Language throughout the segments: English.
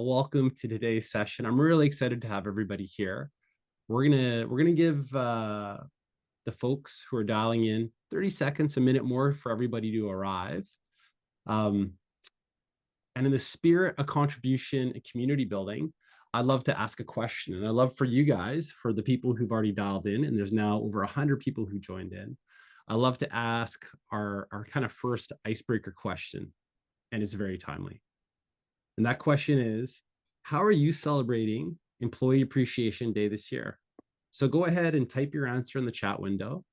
Welcome to today's session. I'm really excited to have everybody here. We're gonna give the folks who are dialing in 30 seconds, a minute more for everybody to arrive. Um, and in the spirit of contribution and community building, I'd love to ask a question, and I'd love for you guys, for the people who've already dialed in, and there's now over 100 people who joined in. I'd love to ask our kind of first icebreaker question, and it's very timely. And that question is, how are you celebrating Employee Appreciation Day this year? So go ahead and type your answer in the chat window.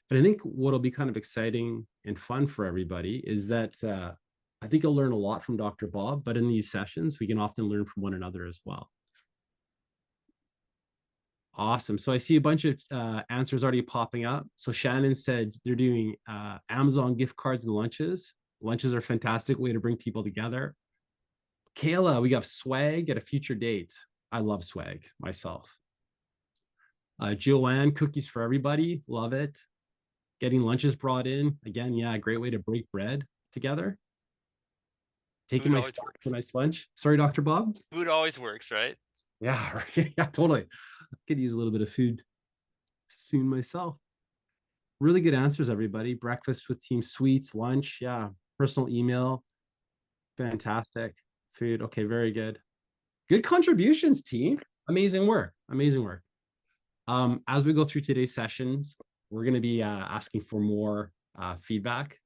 And I think what'll be kind of exciting and fun for everybody is that I think you'll learn a lot from Dr. Bob, but in these sessions, we can often learn from one another as well. Awesome. So I see a bunch of answers already popping up. So Shannon said they're doing Amazon gift cards and lunches. Lunches are a fantastic way to bring people together. Kayla, we got swag at a future date. I love swag myself. Joanne, cookies for everybody. Love it. Getting lunches brought in. Again, yeah, great way to break bread together. Taking Food my always stuff for works. a nice lunch. Sorry, Dr. Bob. Food always works, right? Yeah, right. Yeah, totally. I could use a little bit of food soon myself. Really good answers, everybody. Breakfast with team sweets, lunch. Yeah. Personal email. Fantastic. Food. Okay, very good. Good contributions, team. Amazing work. Amazing work. As we go through today's sessions, we're going to be asking for more feedback.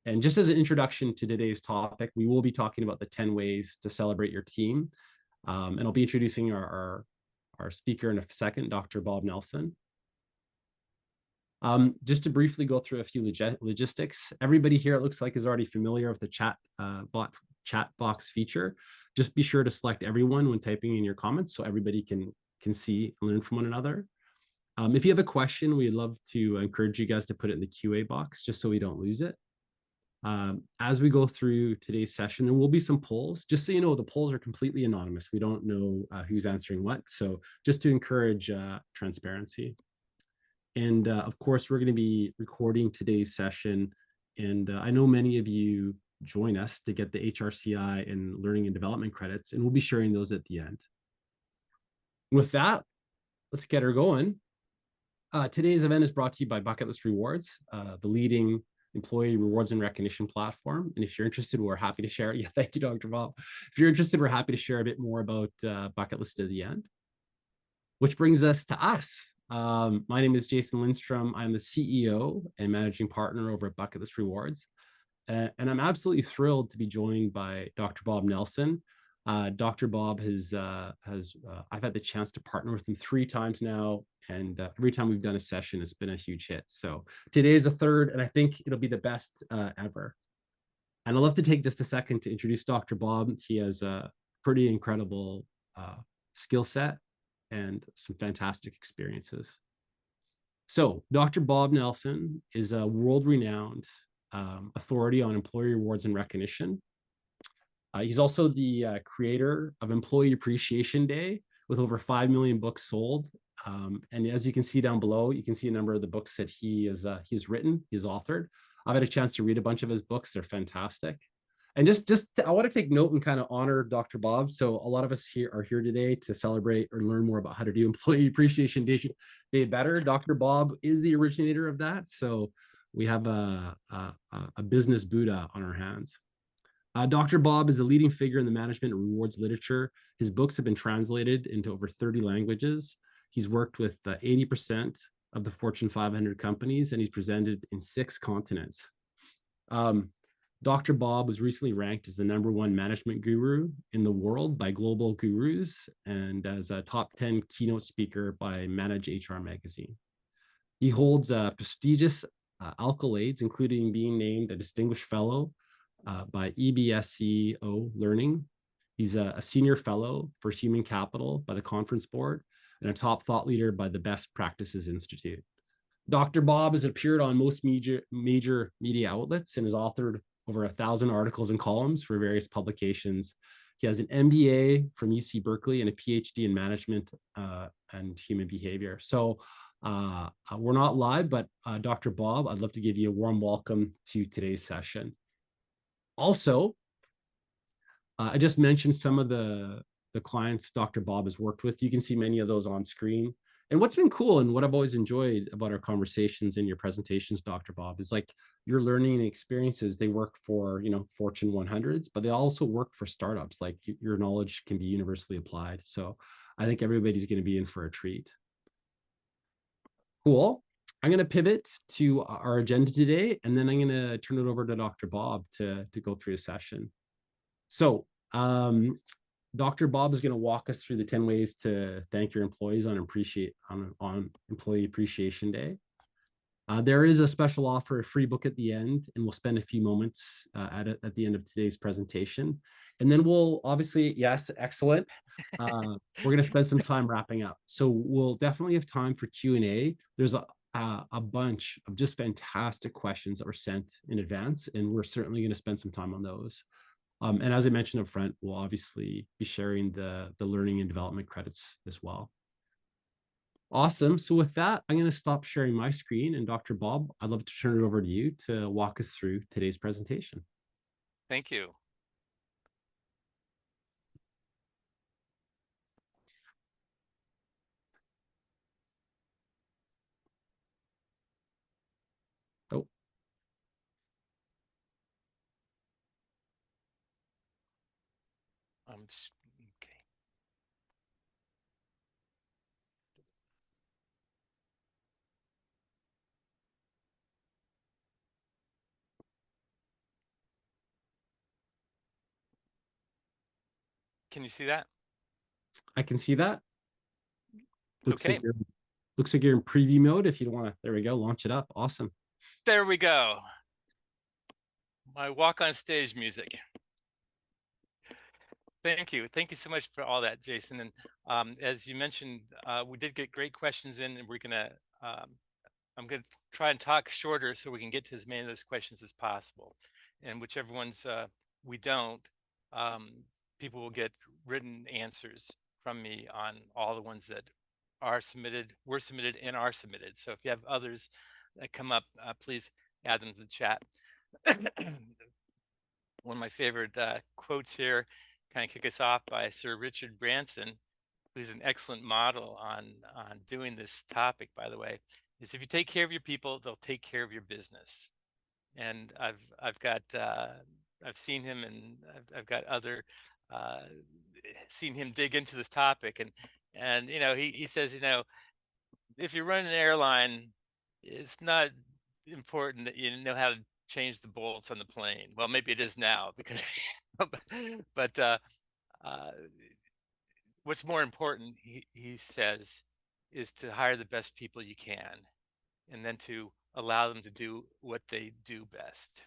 And just as an introduction to today's topic, we will be talking about the 10 ways to celebrate your team. And I'll be introducing our speaker in a second, Dr. Bob Nelson. Just to briefly go through a few logistics, everybody here, it looks like, is already familiar with the chat box feature. Just be sure to select everyone when typing in your comments so everybody can see and learn from one another. If you have a question, we'd love to encourage you guys to put it in the QA box just so we don't lose it. As we go through today's session, there will be some polls. Just so you know, the polls are completely anonymous. We don't know who's answering what. So just to encourage transparency. And of course, we're going to be recording today's session. And I know many of you join us to get the HRCI and learning and development credits, and we'll be sharing those at the end. With that, let's get her going. Today's event is brought to you by Bucketlist Rewards, the leading employee rewards and recognition platform. And if you're interested, we're happy to share. Yeah, thank you, Dr. Bob. If you're interested, we're happy to share a bit more about Bucketlist at the end. Which brings us to us. My name is Jason Lindstrom. I'm the CEO and managing partner over at Bucketlist Rewards. And I'm absolutely thrilled to be joined by Dr. Bob Nelson. Dr. Bob I've had the chance to partner with him 3 times now. And every time we've done a session, it's been a huge hit. So today is the third, and I think it'll be the best ever. And I'd love to take just a second to introduce Dr. Bob. He has a pretty incredible skill set and some fantastic experiences. So Dr. Bob Nelson is a world-renowned authority on employee rewards and recognition. He's also the creator of Employee Appreciation Day with over 5 million books sold. And as you can see down below, you can see a number of the books that he's written, he's authored. I've had a chance to read a bunch of his books. They're fantastic. And I want to take note and kind of honor Dr. Bob. So a lot of us here are here today to celebrate or learn more about how to do Employee Appreciation Day better. Dr. Bob is the originator of that. So we have a business Buddha on our hands. Dr. Bob is a leading figure in the management and rewards literature. His books have been translated into over 30 languages. He's worked with 80% of the Fortune 500 companies, and he's presented in 6 continents. Dr. Bob was recently ranked as the #1 management guru in the world by Global Gurus and as a top 10 keynote speaker by Manage HR magazine. He holds prestigious accolades, including being named a distinguished fellow by EBSCO Learning. He's a senior fellow for human capital by the Conference Board and a top thought leader by the Best Practices Institute. Dr. Bob has appeared on most major media outlets and has authored over 1,000 articles and columns for various publications. He has an MBA from UC Berkeley and a PhD in management and human behavior. So we're not live, but Dr. Bob, I'd love to give you a warm welcome to today's session. Also, I just mentioned some of the clients Dr. Bob has worked with. You can see many of those on screen. And what's been cool and what I've always enjoyed about our conversations and your presentations, Dr. Bob, is like your learning experiences. They work for, Fortune 100s, but they also work for startups. Like your knowledge can be universally applied. So I think everybody's going to be in for a treat. Cool. I'm going to pivot to our agenda today, and then I'm going to turn it over to Dr. Bob to go through a session. So, Dr. Bob is going to walk us through the 10 ways to thank your employees on Employee Appreciation Day. There is a special offer, a free book at the end, and we'll spend a few moments at the end of today's presentation. And then we'll obviously, yes, excellent. We're going to spend some time wrapping up. So we'll definitely have time for Q&A. There's a bunch of just fantastic questions that were sent in advance, and we're certainly going to spend some time on those. And as I mentioned up front, we'll obviously be sharing the learning and development credits as well. Awesome. So with that, I'm going to stop sharing my screen. And Dr. Bob, I'd love to turn it over to you to walk us through today's presentation. Thank you. Oh, Okay. Can you see that? I can see that. Okay. Looks like you're in preview mode. If you don't want to, there we go, launch it up. Awesome. There we go. My walk on stage music. Thank you. Thank you so much for all that, Jason. And as you mentioned, we did get great questions in, and I'm going to try and talk shorter so we can get to as many of those questions as possible. And whichever ones we don't, um, people will get written answers from me on all the ones that were submitted, and are submitted. So if you have others that come up, please add them to the chat. One of my favorite quotes here, kind of kick us off, by Sir Richard Branson, who's an excellent model on doing this topic, by the way, is if you take care of your people, they'll take care of your business. And I've seen him, and I've got other seen him dig into this topic, and he says, if you run an airline, it's not important that you know how to change the bolts on the plane. Well, maybe it is now, because but what's more important, he says, is to hire the best people you can, and then to allow them to do what they do best.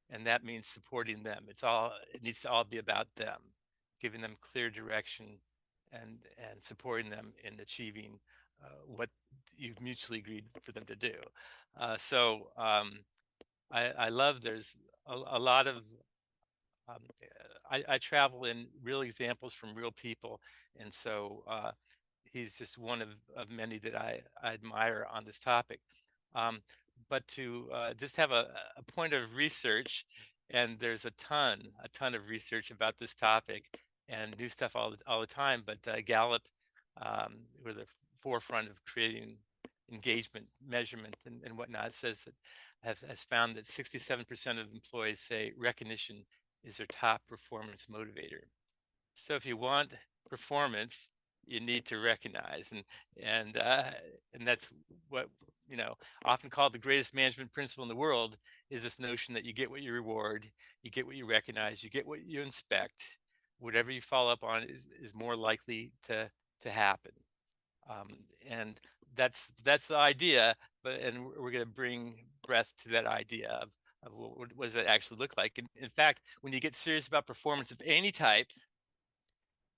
And that means supporting them. It needs to all be about them, giving them clear direction, and supporting them in achieving what you've mutually agreed for them to do. I love, there's a lot of I travel in real examples from real people, and so he's just one of many that I admire on this topic. But to just have a point of research, and there's a ton of research about this topic and new stuff all the time. But Gallup, who are the forefront of creating engagement measurement and whatnot, says that has found that 67% of employees say recognition is their top performance motivator. So if you want performance, you need to recognize, and that's what, often called the greatest management principle in the world, is this notion that you get what you reward, you get what you recognize, you get what you inspect. Whatever you follow up on is more likely to happen. And that's the idea, and we're going to bring breath to that idea of what does that actually look like. And in fact, when you get serious about performance of any type,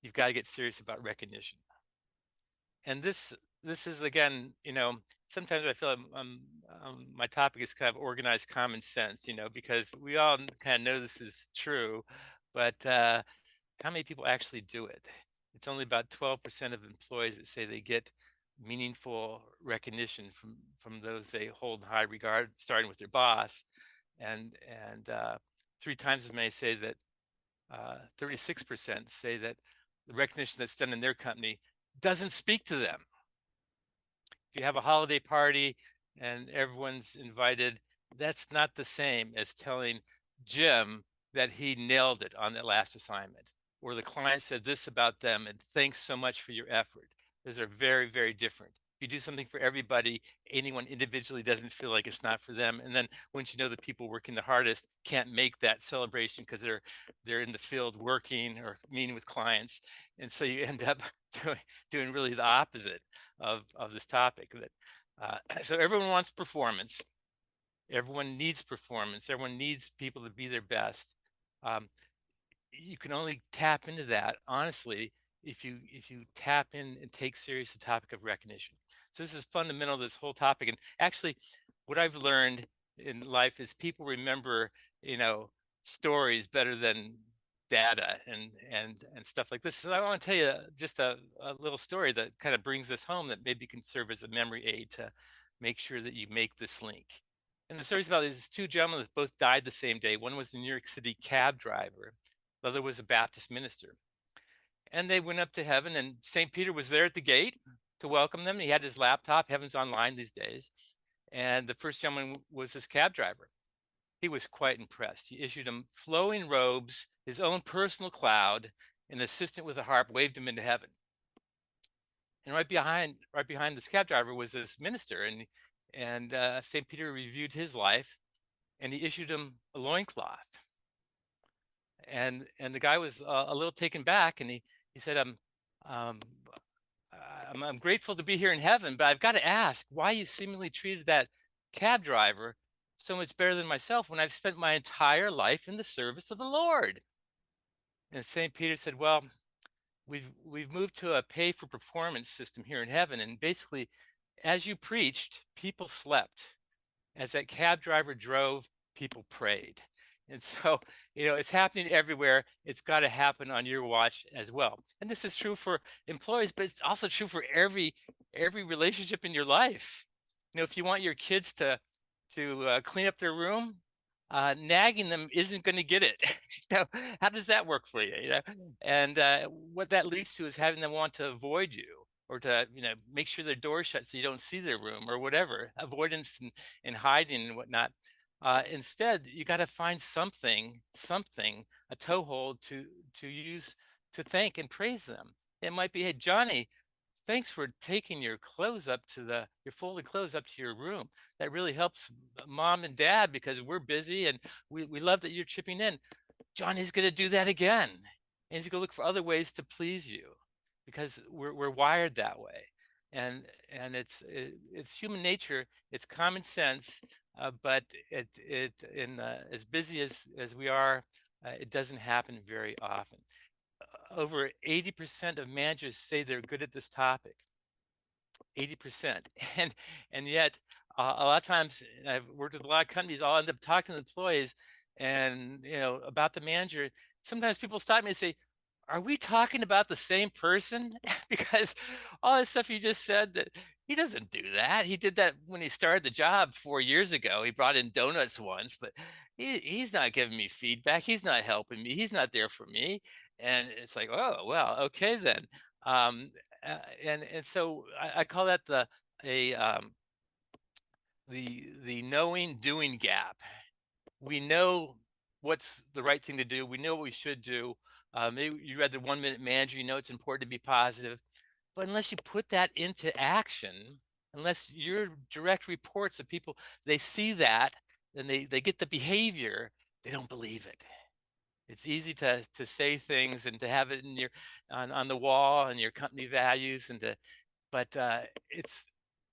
you've got to get serious about recognition. And this is, again, sometimes I feel my topic is kind of organized common sense, because we all kind of know this is true, but how many people actually do it? It's only about 12% of employees that say they get meaningful recognition from those they hold in high regard, starting with their boss, and 3 times as many say that 36% say that the recognition that's done in their company doesn't speak to them. If you have a holiday party and everyone's invited, that's not the same as telling Jim that he nailed it on that last assignment, or the client said this about them and thanks so much for your effort. Those are very, very different. If you do something for everybody, anyone individually doesn't feel like it's not for them. And then once you know the people working the hardest can't make that celebration because they're in the field working or meeting with clients. And so you end up doing really the opposite of this topic. So everyone wants performance. Everyone needs performance. Everyone needs people to be their best. Um, you can only tap into that honestly if you tap in and take serious the topic of recognition. So this is fundamental to this whole topic. And actually, what I've learned in life is people remember, stories better than data and stuff like this. So I want to tell you just a little story that kind of brings this home that maybe can serve as a memory aid to make sure that you make this link. And the story's about these two gentlemen that both died the same day. One was a New York City cab driver. The other was a Baptist minister. And they went up to heaven, and St. Peter was there at the gate to welcome them. He had his laptop. Heaven's online these days. And the first gentleman was this cab driver. He was quite impressed. He issued him flowing robes, his own personal cloud, an assistant with a harp waved him into heaven. And right behind this cab driver was this minister, and St. Peter reviewed his life, and he issued him a loincloth. And the guy was a little taken back, and he said, um, I'm grateful to be here in heaven, but I've got to ask why you seemingly treated that cab driver so much better than myself when I've spent my entire life in the service of the Lord. And St. Peter said, well, we've moved to a pay for performance system here in heaven, and basically, as you preached, people slept. As that cab driver drove, people prayed. And so, it's happening everywhere. It's got to happen on your watch as well. And this is true for employees, but it's also true for every relationship in your life. If you want your kids to clean up their room, nagging them isn't going to get it. How does that work for you? And what that leads to is having them want to avoid you, or to make sure their door's shut so you don't see their room, or whatever, avoidance and hiding and whatnot. Instead, you got to find something, a toehold to use to thank and praise them. It might be, hey, Johnny, thanks for taking your clothes up to your folded clothes up to your room. That really helps mom and dad because we're busy, and we love that you're chipping in. Johnny's going to do that again. And he's going to look for other ways to please you because we're wired that way. And it's human nature. It's common sense. But as busy as we are, it doesn't happen very often. Over 80% of managers say they're good at this topic. 80%. And yet a lot of times, I've worked with a lot of companies, I'll end up talking to employees and about the manager. Sometimes people stop me and say, are we talking about the same person? Because all this stuff you just said, that he doesn't do that. He did that when he started the job 4 years ago. He brought in donuts once, but he's not giving me feedback. He's not helping me. He's not there for me. And it's like, oh, well, okay then. And so I call that the knowing doing gap. We know what's the right thing to do. We know what we should do. Maybe you read the 1 Minute Manager, it's important to be positive, but unless you put that into action, unless your direct reports of people, they see that and they get the behavior, they don't believe it. It's easy to say things and to have it in on the wall and your company values, but it's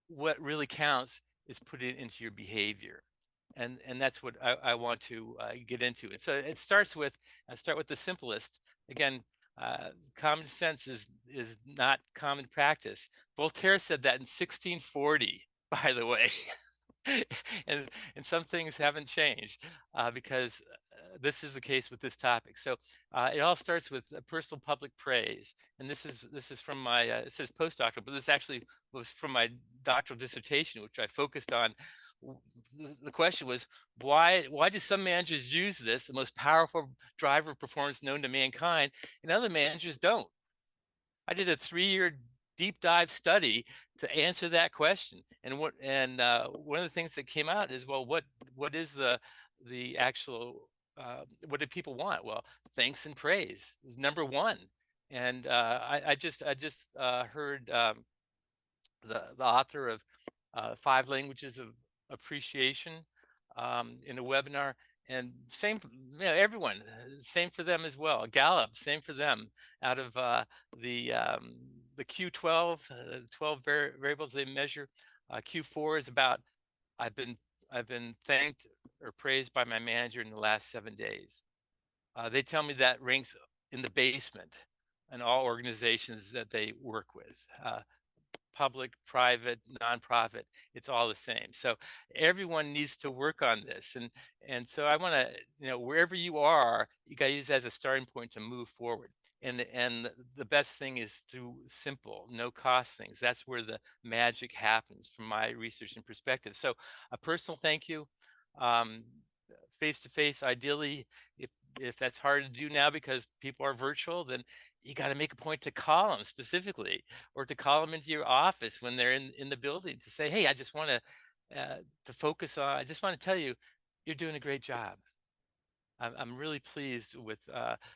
what really counts is putting it into your behavior. And that's what I want to get into. And so it starts with, I start with the simplest. Again, common sense is not common practice. Voltaire said that in 1640, by the way. and some things haven't changed because this is the case with this topic. So it all starts with personal public praise. And this is from my, it says postdoctoral, but this actually was from my doctoral dissertation, which I focused on the question was, why do some managers use this, the most powerful driver of performance known to mankind, and other managers don't? I did a 3-year deep dive study to answer that question. And one of the things that came out is, well, what is the actual what did people want? Well, thanks and praise is number one. And I just heard the author of Five Languages of Appreciation in a webinar, and same, everyone, same for them as well. Gallup, same for them. Out of the um, the Q12, 12 variables they measure, Q4 is about I've been I've been thanked or praised by my manager in the last 7 days. They tell me that ranks in the basement in all organizations that they work with. Public, private, nonprofit, it's all the same. So everyone needs to work on this. And so I want to, wherever you are, you got to use that as a starting point to move forward. And the best thing is through simple, no cost things. That's where the magic happens from my research and perspective. So a personal thank you, um, face to face, ideally, if that's hard to do now because people are virtual, then you got to make a point to call them specifically, or to call them into your office when they're in the building to say, hey, I just want to focus on, I just want to tell you, you're doing a great job. I'm really pleased with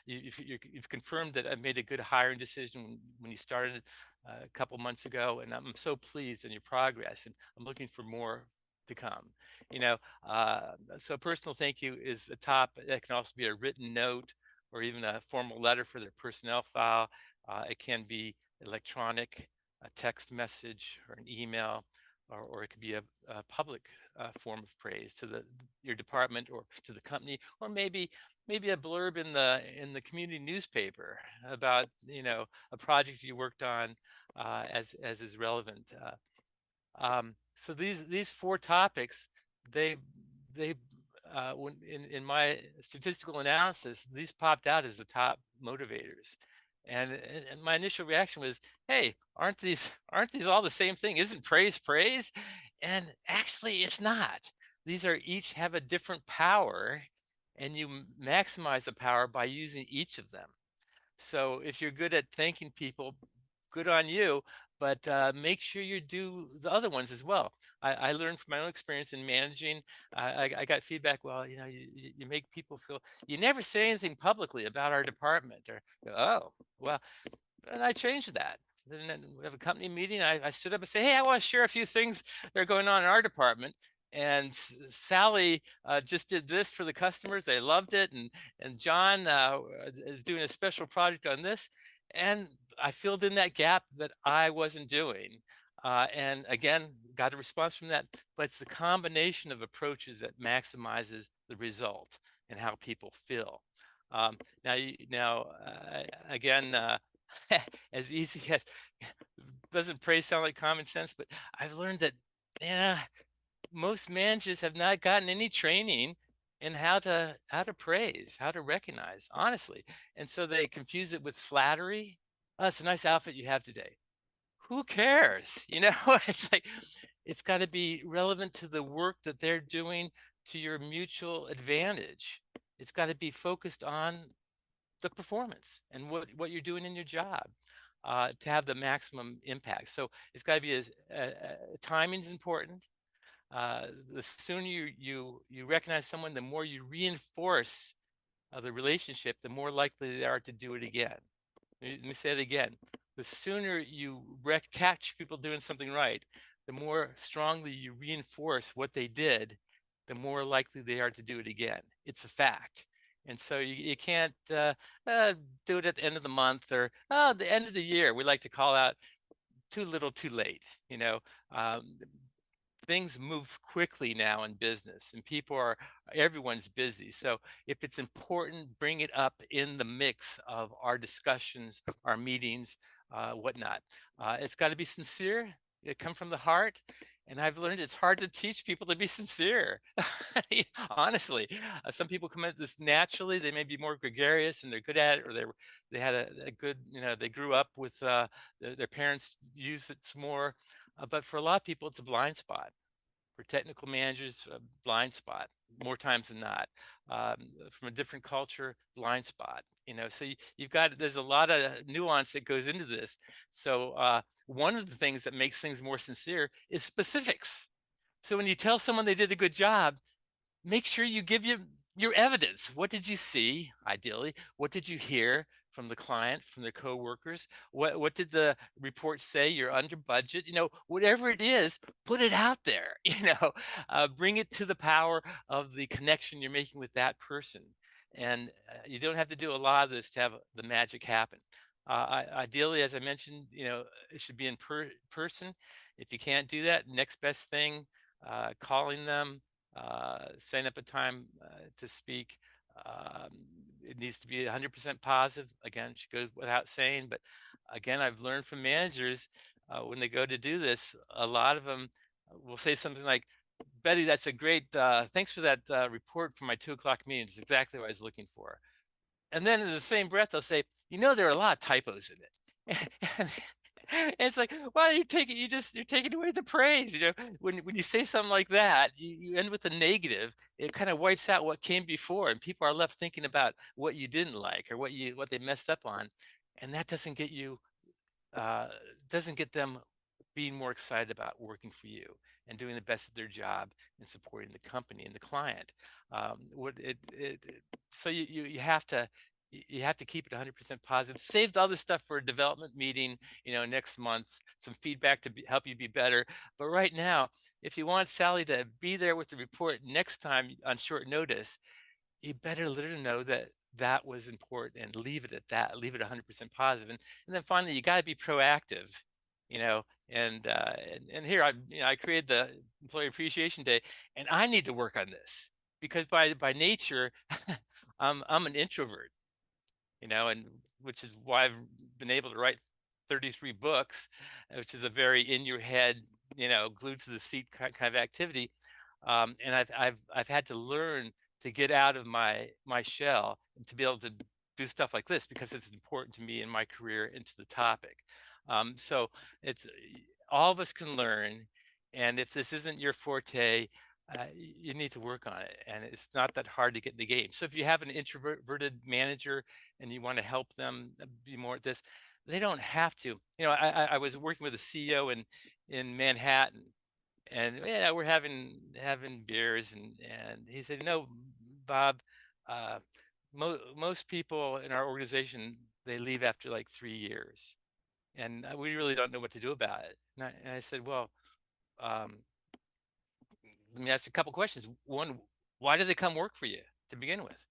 you've confirmed that I made a good hiring decision when you started a couple months ago, and I'm so pleased in your progress, and I'm looking for more to come. You know, so a personal thank you is the top. That can also be a written note or even a formal letter for their personnel file. It can be electronic, a text message, or an email, or it could be a public form of praise to your department or to the company, or maybe a blurb in the community newspaper about a project you worked on as is relevant. So these four topics, they they when in my statistical analysis, these popped out as the top motivators. And my initial reaction was, hey, aren't these all the same thing? Isn't praise praise? And actually it's not. These are each have a different power, and you maximize the power by using each of them. So if you're good at thanking people, good on you, but make sure you do the other ones as well. I learned from my own experience in managing. I got feedback. Well, you make people feel, you never say anything publicly about our department, or, oh, well, and I changed that. Then we have a company meeting. I stood up and say, hey, I want to share a few things that are going on in our department. And Sally just did this for the customers. They loved it. And John is doing a special project on this. And I filled in that gap that I wasn't doing. And again, got a response from that. But it's the combination of approaches that maximizes the result and how people feel. Again, as easy as, doesn't praise sound like common sense, but I've learned that, yeah, most managers have not gotten any training in how to praise, how to recognize, honestly. And so they confuse it with flattery. Oh, it's a nice outfit you have today. Who cares? It's like, it's got to be relevant to the work that they're doing, to your mutual advantage. It's got to be focused on the performance and what you're doing in your job to have the maximum impact. So it's got to be timing is important. The sooner you recognize someone, the more you reinforce the relationship, the more likely they are to do it again. Let me say it again. The sooner you catch people doing something right, the more strongly you reinforce what they did, the more likely they are to do it again. It's a fact. And so you can't do it at the end of the month, or the end of the year. We like to call out too little, too late. Um, Things move quickly now in business, and everyone's busy. So if it's important, bring it up in the mix of our discussions, our meetings, whatnot. It's got to be sincere. It come from the heart. And I've learned it's hard to teach people to be sincere. Honestly, some people come at this naturally. They may be more gregarious and they're good at it, or they had a good, they grew up with their parents use it more. But for a lot of people, it's a blind spot. For technical managers, blind spot more times than not. From a different culture, blind spot. So you've got there's a lot of nuance that goes into this. So one of the things that makes things more sincere is specifics. So when you tell someone they did a good job, make sure you give your evidence. What did you see, ideally? What did you hear from the client, from their coworkers? What did the report say? You're under budget. Whatever it is, put it out there. Bring it to the power of the connection you're making with that person. And you don't have to do a lot of this to have the magic happen. Ideally, as I mentioned, it should be in person. If you can't do that, next best thing, calling them, setting up a time to speak. Um, it needs to be 100% positive. Again, it should go without saying. But again, I've learned from managers when they go to do this, a lot of them will say something like, Betty, that's a great, thanks for that report for my 2 o'clock meeting. It's exactly what I was looking for. And then in the same breath, they'll say, there are a lot of typos in it. And it's like, well, you're taking away the praise. When you say something like that, you end with a negative. It kind of wipes out what came before, and people are left thinking about what you didn't like or what they messed up on, and that uh, doesn't get them being more excited about working for you and doing the best at their job and supporting the company and the client. What it so you have to keep it 100% positive. Save the other stuff for a development meeting, next month, some feedback to help you be better. But right now, if you want Sally to be there with the report next time on short notice, you better let her know that that was important and leave it at that. Leave it 100% positive. And then finally, you got to be proactive, you know. And here I created the Employee Appreciation Day, and I need to work on this because by nature, I'm an introvert, and which is why I've been able to write 33 books, which is a very in your head, glued to the seat kind of activity. And I've had to learn to get out of my shell and to be able to do stuff like this because it's important to me in my career and to the topic. So it's all of us can learn, and if this isn't your forte, you need to work on it, and it's not that hard to get in the game. So if you have an introverted manager and you want to help them be more at this, they don't have to. I was working with a CEO in Manhattan, and yeah, we're having beers, and he said, Bob, uh, most people in our organization, they leave after like 3 years, and we really don't know what to do about it. And I said, well, um, let me ask you a couple questions. One, why do they come work for you to begin with?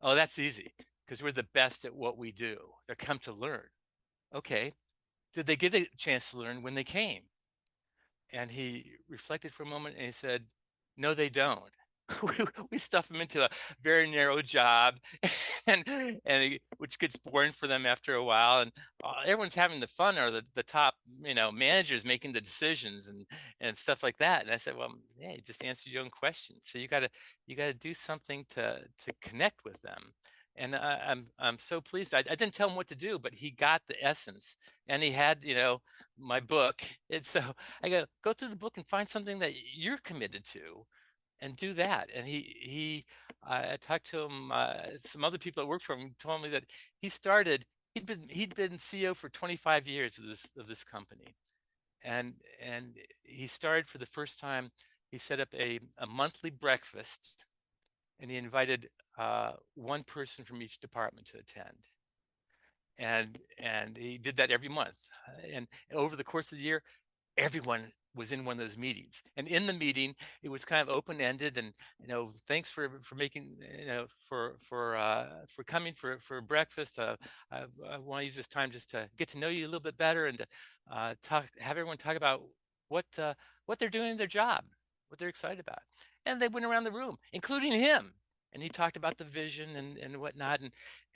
Oh, that's easy, because we're the best at what we do. They come to learn. Okay. Did they get a chance to learn when they came? And he reflected for a moment and he said, no, they don't. we stuff them into a very narrow job, which gets boring for them after a while. And everyone's having the fun, or the top, managers making the decisions and stuff like that. And I said, well, yeah, you just answered your own question. So you gotta do something to connect with them. And I'm so pleased. I didn't tell him what to do, but he got the essence, and he had my book. And so I go through the book and find something that you're committed to, and do that. And I talked to him. Some other people that work for him told me that he'd been CEO for 25 years of this company, and he started for the first time. He set up a monthly breakfast, and he invited one person from each department to attend. And he did that every month. And over the course of the year, everyone was in one of those meetings, and in the meeting it was kind of open-ended, and thanks for making, for coming for breakfast. I want to use this time just to get to know you a little bit better, and to have everyone talk about what what they're doing in their job, what they're excited about. And they went around the room, including him, and he talked about the vision and whatnot.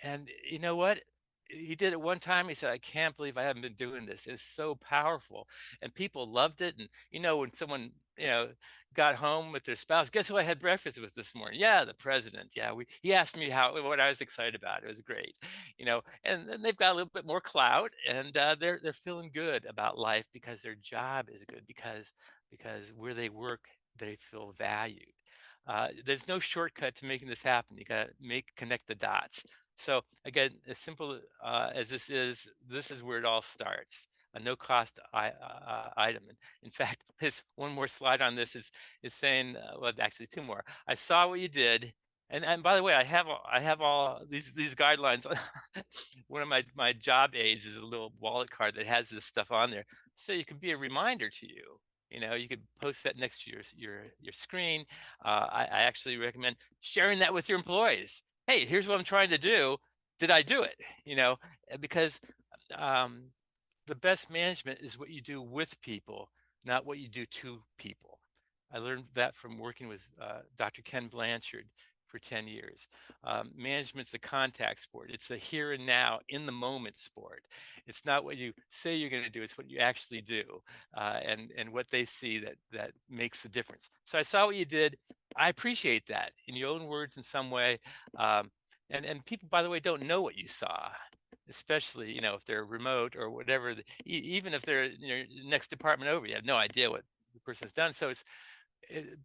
And you know what, he did it one time. He said, I can't believe I haven't been doing this. It's so powerful. And people loved it. And, when someone, got home with their spouse, guess who I had breakfast with this morning? Yeah, the president. Yeah, he asked me what I was excited about. It was great, and then they've got a little bit more clout, and they're feeling good about life because their job is good, because where they work they feel valued. There's no shortcut to making this happen. You got to connect the dots. So again, as simple as this is where it all starts. A no cost item. And in fact, there's one more slide on this is saying, well, actually two more. I saw what you did. And by the way, I have all these guidelines. One of my job aids is a little wallet card that has this stuff on there, so you can be a reminder to you. You know, you could post that next to your screen. I actually recommend sharing that with your employees. Hey, here's what I'm trying to do. Did I do it? You know, because um, the best management is what you do with people, not what you do to people. I learned that from working with Dr. Ken Blanchard for 10 years. Management's a contact sport. It's a here and now, in the moment sport. It's not what you say you're going to do, it's what you actually do, and what they see that makes the difference. So I saw what you did. I appreciate that in your own words in some way. And people, by the way, don't know what you saw, especially, you know, if they're remote or whatever, even if they're in your next department over, you have no idea what the person's done. So it's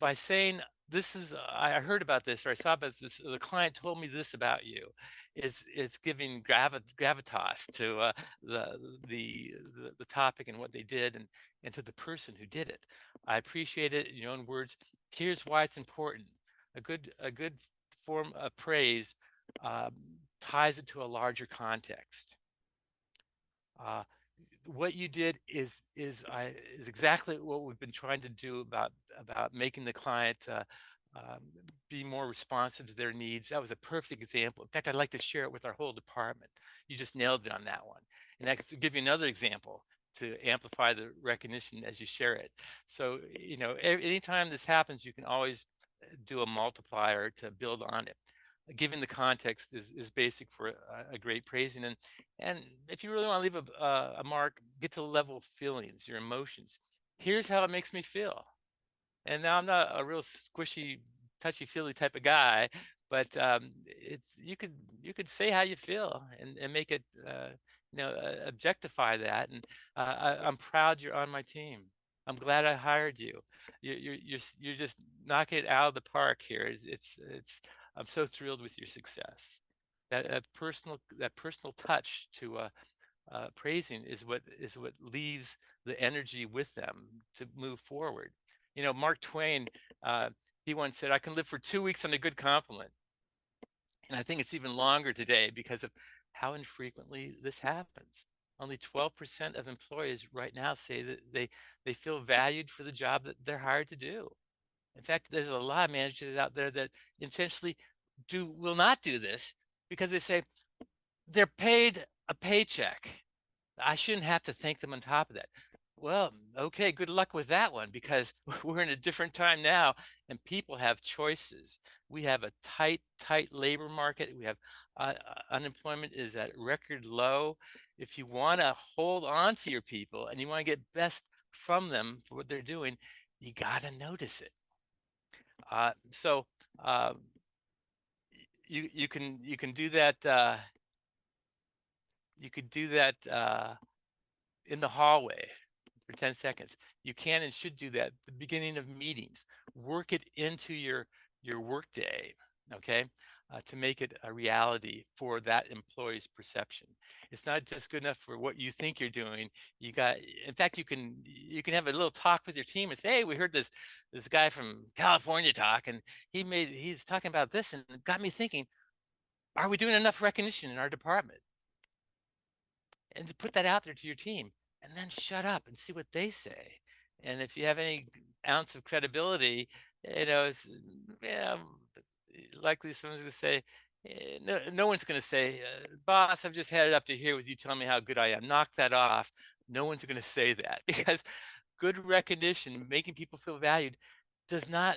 by saying, this is, I heard about this, or I saw about this, the client told me this about you, is giving gravitas to the topic and what they did, and to the person who did it. I appreciate it in your own words. Here's why it's important. A good form of praise um, ties it to a larger context. Uh, what you did is exactly what we've been trying to do about making the client um, be more responsive to their needs. That was a perfect example. In fact, I'd like to share it with our whole department. You just nailed it on that one. And I can give you another example to amplify the recognition as you share it. So, you know, anytime this happens, you can always do a multiplier to build on it. Giving the context is basic for a great praising. And if you really want to leave a mark, get to the level of feelings, your emotions. Here's how it makes me feel. And now I'm not a real squishy, touchy-feely type of guy, but it's you could say how you feel and make it objectify that. And I'm proud you're on my team. I'm glad I hired you. You're just knocking it out of the park here. It's I'm so thrilled with your success. That personal touch to praising is what leaves the energy with them to move forward. You know, Mark Twain, uh, he once said, "I can live for 2 weeks on a good compliment," and I think it's even longer today because of how infrequently this happens. Only 12% of employees right now say that they feel valued for the job that they're hired to do. In fact, there's a lot of managers out there that intentionally will not do this because they say they're paid a paycheck. I shouldn't have to thank them on top of that. Well, okay, good luck with that one, because we're in a different time now and people have choices. We have a tight labor market. We have unemployment is at record low. If you want to hold on to your people and you want to get best from them for what they're doing, you got to notice it. So you can do that. You could do that in the hallway for 10 seconds. You can and should do that at the beginning of meetings. Work it into your workday, okay, to make it a reality for that employee's perception. It's not just good enough for what you think you're doing. In fact, you can have a little talk with your team and say, "Hey, we heard this guy from California talk, and he's talking about this, and it got me thinking, are we doing enough recognition in our department?" And to put that out there to your team, and then shut up and see what they say. And if you have any ounce of credibility, it's, yeah, likely someone's going to say, no one's going to say, "Boss, I've just had it up to here with you telling me how good I am. Knock that off." No one's going to say that, because good recognition, making people feel valued, does not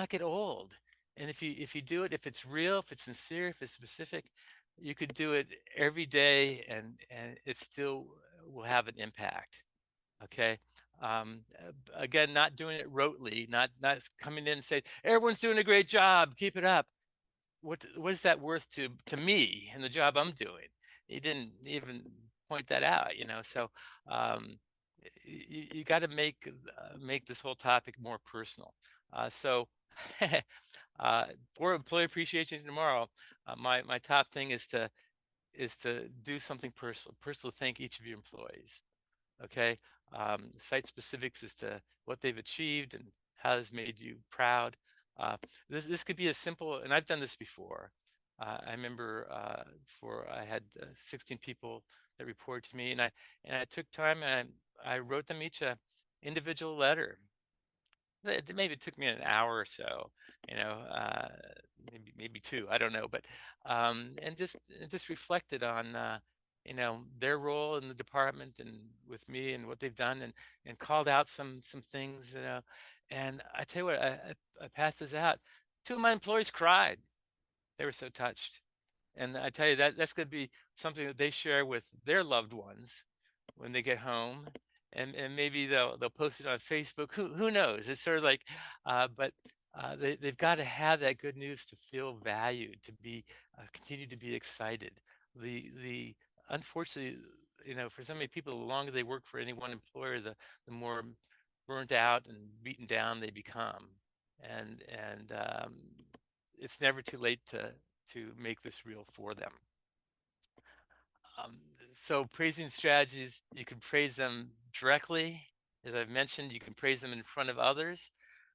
get old. And if you do it, if it's real, if it's sincere, if it's specific, you could do it every day, and it still will have an impact. Okay. Again, not doing it rotely, not coming in and saying, "Everyone's doing a great job, keep it up." What is that worth to me and the job I'm doing? He didn't even point that out, So you got to make this whole topic more personal. So uh, for Employee Appreciation tomorrow, my top thing is to do something personal. Thank each of your employees. Okay, site specifics as to what they've achieved and how it's made you proud. This could be as simple, and I've done this before. I remember I had 16 people that reported to me, and I took time and I wrote them each a individual letter. Maybe it took me an hour or so, you know, maybe two, I don't know, but and just reflected on their role in the department and with me and what they've done, and called out some things, and I tell you what, I passed this out. Two of my employees cried. They were so touched. And I tell you that's going to be something that they share with their loved ones when they get home, and maybe they'll post it on Facebook. Who knows? It's sort of like, but they've got to have that good news to feel valued, to be continue to be excited. The Unfortunately, for so many people, the longer they work for any one employer, the more burnt out and beaten down they become. And it's never too late to make this real for them. Um, so praising strategies, you can praise them directly. As I've mentioned, you can praise them in front of others,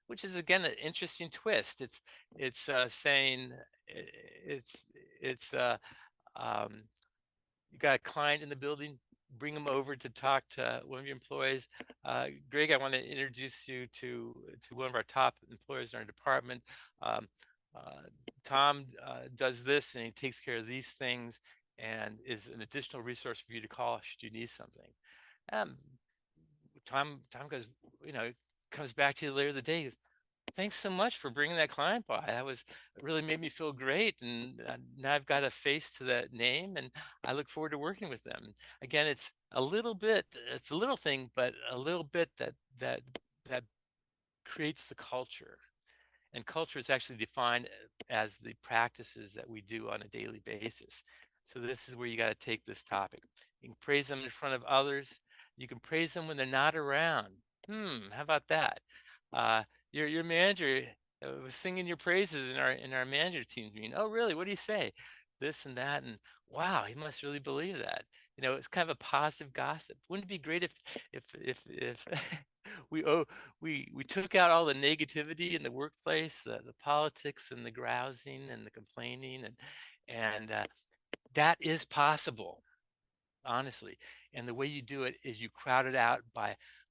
which is again an interesting twist. It's saying it's it's um, you got a client in the building, bring them over to talk to one of your employees. Greg, I want to introduce you to one of our top employers in our department. Um, uh, Tom does this, and he takes care of these things, and is an additional resource for you to call should you need something. Um, Tom goes, comes back to you later the day. He goes, thanks so much for bringing that client by. That was it really made me feel great, and now I've got a face to that name, and I look forward to working with them. Again, it's a little thing, but a little bit that creates the culture. And culture is actually defined as the practices that we do on a daily basis. So this is where you got to take this topic. You can praise them in front of others. You can praise them when they're not around. How about that? Uh, your manager was singing your praises in our manager team meeting. Oh, really? What do you say? This and that, and wow, he must really believe that. It's kind of a positive gossip. Wouldn't it be great if we oh we took out all the negativity in the workplace, the politics and the grousing and the complaining, and that is possible, honestly. And the way you do it is you crowd it out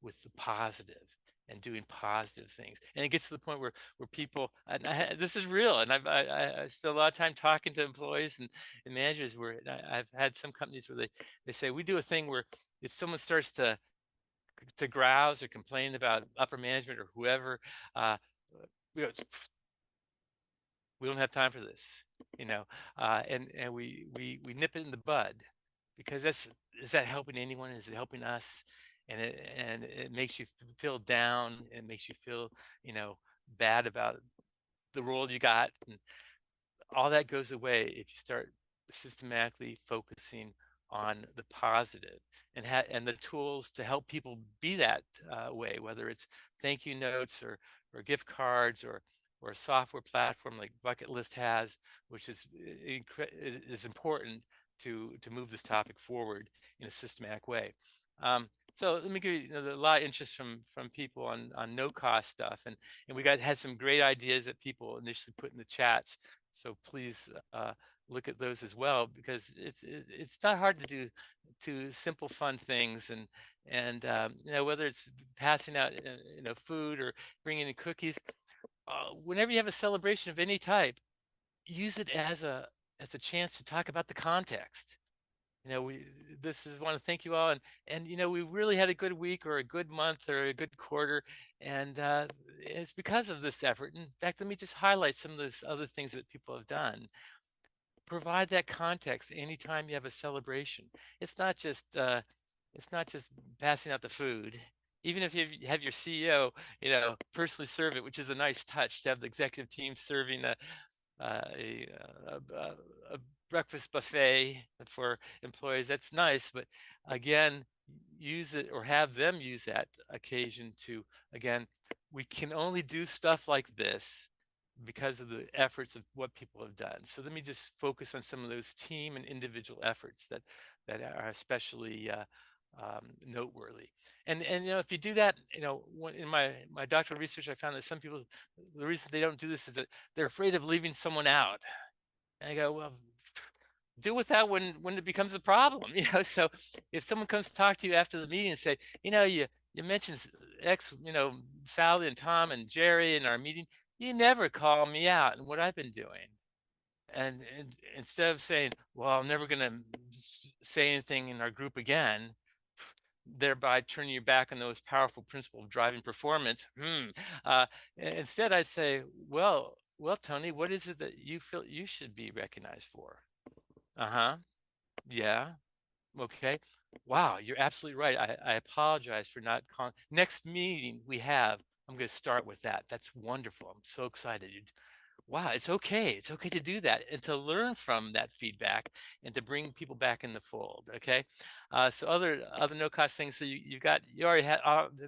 with the positive and doing positive things. And it gets to the point where people, and this is real, and I spend a lot of time talking to employees and managers where I've had some companies where they say we do a thing where if someone starts to grouse or complain about upper management or whoever, uh, we go, we don't have time for this, and we nip it in the bud, because is that helping anyone? Is it helping us? And it makes you feel down. It makes you feel, you know, bad about the role you got, and all that goes away if you start systematically focusing on the positive, and the tools to help people be that way, whether it's thank you notes or gift cards or a software platform like Bucketlist has, which is important to move this topic forward in a systematic way. So let me give you, a lot of interest from people on no cost stuff, and we had some great ideas that people initially put in the chats. So please look at those as well, because it's not hard to do simple fun things, and whether it's passing out food or bringing in cookies. Whenever you have a celebration of any type, use it as a chance to talk about the context. We this is want to thank you all, and we really had a good week or a good month or a good quarter, and it's because of this effort. In fact, let me just highlight some of those other things that people have done. Provide that context anytime you have a celebration. It's not just passing out the food. Even if you have your CEO, personally serve it, which is a nice touch to have the executive team serving a breakfast buffet for employees. That's nice, but again, use it or have them use that occasion to, again, we can only do stuff like this because of the efforts of what people have done. So let me just focus on some of those team and individual efforts that are especially noteworthy. And if you do that, in my doctoral research, I found that some people, the reason they don't do this is that they're afraid of leaving someone out. And I go, well, deal with that when it becomes a problem. So if someone comes to talk to you after the meeting and say, you mentioned X, Sally and Tom and Jerry in our meeting, you never call me out and what I've been doing. And instead of saying, well, I'm never going to say anything in our group again, thereby turning your back on those powerful principle of driving performance. Instead, I'd say, well, Tony, what is it that you feel you should be recognized for? Uh-huh. Yeah. Okay. Wow, you're absolutely right. I apologize for not calling. Next meeting we have, I'm going to start with that. That's wonderful. I'm so excited. Wow, it's okay. It's okay to do that and to learn from that feedback and to bring people back in the fold. Okay, so other no cost things. So you already had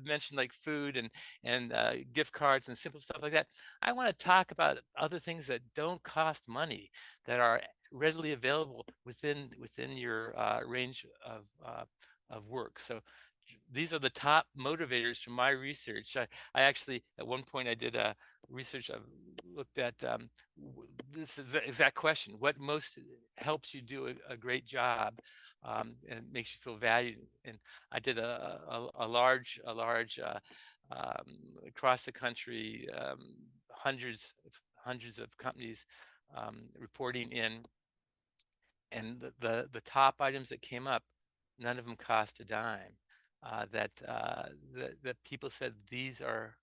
mentioned like food and gift cards and simple stuff like that. I want to talk about other things that don't cost money that are readily available within your range of work. So these are the top motivators from my research. I actually, at one point, I did a research. I looked at this is the exact question: what most helps you do a great job and makes you feel valued? And I did a large across the country, hundreds of companies reporting in, and the top items that came up, none of them cost a dime. That people said these are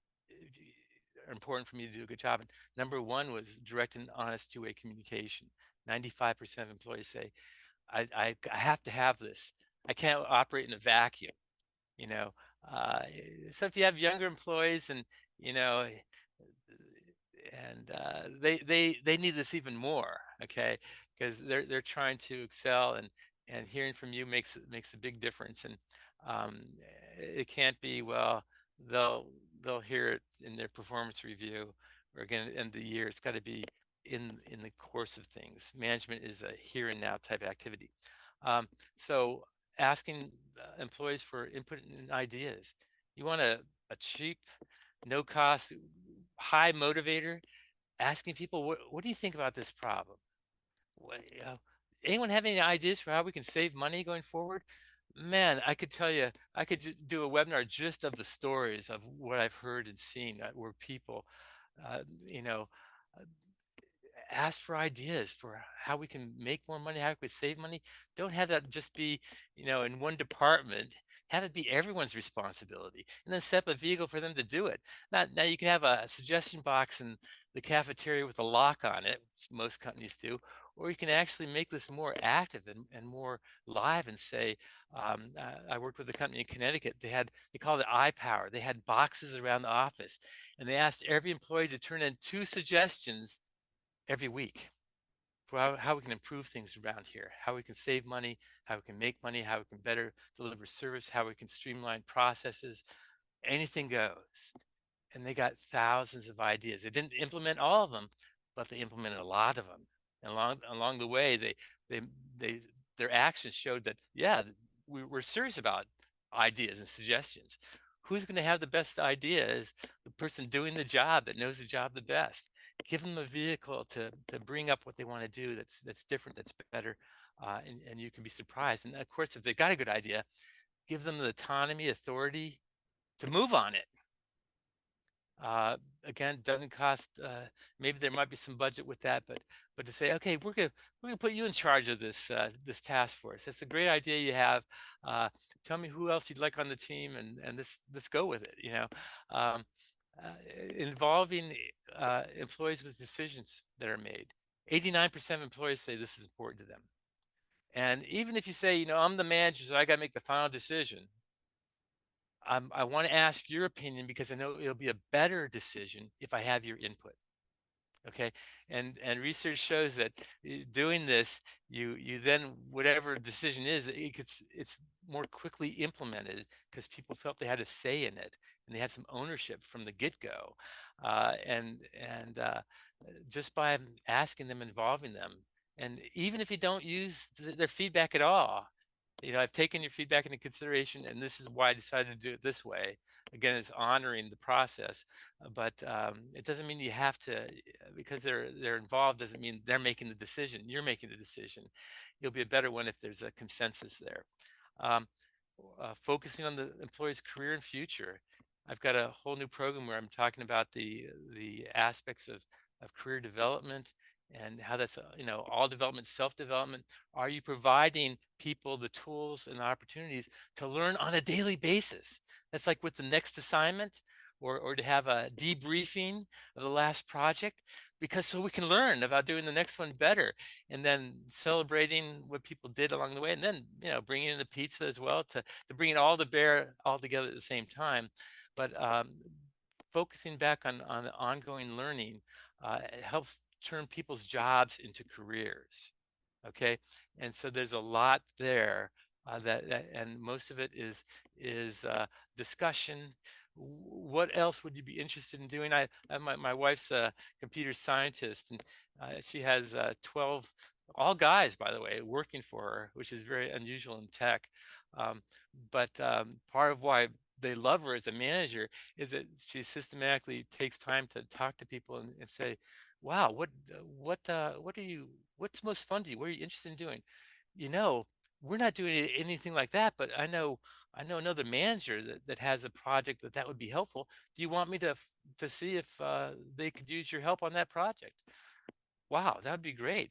important for me to do a good job. And number one was direct and honest two-way communication. 95% of employees say, I have to have this. I can't operate in a vacuum, you know. Uh, so if you have younger employees you know, they need this even more, okay, because they're trying to excel, and hearing from you makes a big difference. And um, it can't be, well, they'll they'll hear it in their performance review or again at the end of the year. It's got to be in the course of things. Management is a here and now type activity. So asking employees for input and ideas. You want a cheap, no cost, high motivator, asking people, what do you think about this problem? Anyone have any ideas for how we can save money going forward? Man, I could tell you, I could do a webinar just of the stories of what I've heard and seen where people, uh, you know, uh, ask for ideas for how we can make more money, how we can save money. Don't have that just be, in one department. Have it be everyone's responsibility, and then set up a vehicle for them to do it. Now you can have a suggestion box in the cafeteria with a lock on it, which most companies do, or you can actually make this more active and more live and say, I worked with a company in Connecticut. They called it iPower. They had boxes around the office, and they asked every employee to turn in 2 suggestions every week for how we can improve things around here, how we can save money, how we can make money, how we can better deliver service, how we can streamline processes. Anything goes. And they got thousands of ideas. They didn't implement all of them, but they implemented a lot of them. And along the way, they they their actions showed that, yeah, we're serious about ideas and suggestions. Who's going to have the best idea is the person doing the job that knows the job the best. Give them a vehicle to bring up what they want to do that's different, that's better, and you can be surprised. And of course, if they've got a good idea, give them the autonomy, authority to move on it. Again, doesn't cost. Maybe there might be some budget with that, but to say, okay, we're gonna put you in charge of this task force. That's a great idea you have. Tell me who else you'd like on the team, and let's go with it. Um, uh, Involving employees with decisions that are made. 89% of employees say this is important to them. And even if you say, I'm the manager, so I got to make the final decision. I want to ask your opinion because I know it'll be a better decision if I have your input. Okay, and research shows that doing this, you then whatever decision is, it's more quickly implemented because people felt they had a say in it and they had some ownership from the get-go. And just by asking them, involving them, and even if you don't use their feedback at all, I've taken your feedback into consideration, and this is why I decided to do it this way. Again, it's honoring the process, but it doesn't mean you have to, because they're involved, doesn't mean they're making the decision. You're making the decision. You'll be a better one if there's a consensus there. Um, Focusing on the employee's career and future. I've got a whole new program where I'm talking about the aspects of career development and how that's all development, self-development. Are you providing people the tools and opportunities to learn on a daily basis? That's like with the next assignment, or to have a debriefing of the last project, because so we can learn about doing the next one better, and then celebrating what people did along the way, and then bringing in the pizza as well to bring it all to bear all together at the same time. But focusing back on the ongoing learning, it helps turn people's jobs into careers. Okay, and so there's a lot there, and most of it is discussion. What else would you be interested in doing? My wife's a computer scientist, and she has 12, all guys, by the way, working for her, which is very unusual in tech. Um, but part of why they love her as a manager is that she systematically takes time to talk to people and say, "Wow, what are you? What's most fun to you? What are you interested in doing?" You know, we're not doing anything like that, but I know another manager that has a project that would be helpful. Do you want me to see if they could use your help on that project? Wow, that would be great.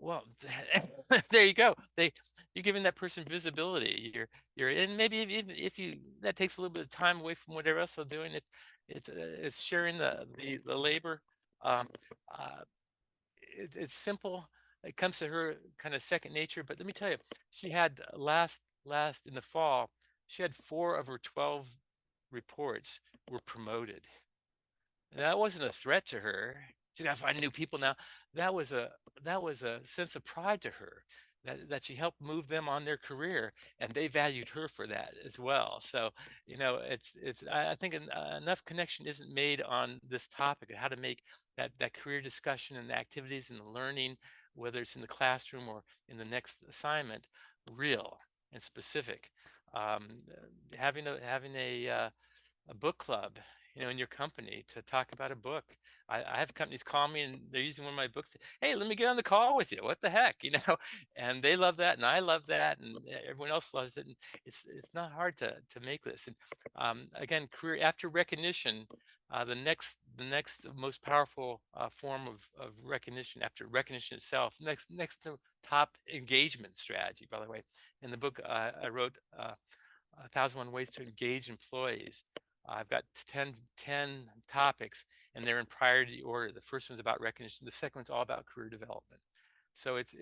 Well, there you go. You're giving that person visibility. You're and maybe even if you that takes a little bit of time away from whatever else they're doing. It's sharing the labor. Um, uh, it's simple. It comes to her kind of second nature. But let me tell you, she had last in the fall, she had 4 of her 12 reports were promoted. And that wasn't a threat to her. She got to find new people now. That was a sense of pride to her that she helped move them on their career, and they valued her for that as well. So I think enough connection isn't made on this topic of how to make that career discussion and the activities and the learning, whether it's in the classroom or in the next assignment, real and specific. Um, having a book club, in your company to talk about a book. I have companies call me and they're using one of my books. Hey, let me get on the call with you. What the heck, And they love that, and I love that, and everyone else loves it. And it's not hard to make this. And again, career after recognition, the next most powerful form of recognition after recognition itself. Next to top engagement strategy, by the way. In the book I wrote. 1,001 Ways to Engage Employees. I've got 10 topics, and they're in priority order. The first one's about recognition. The second one's all about career development. So it's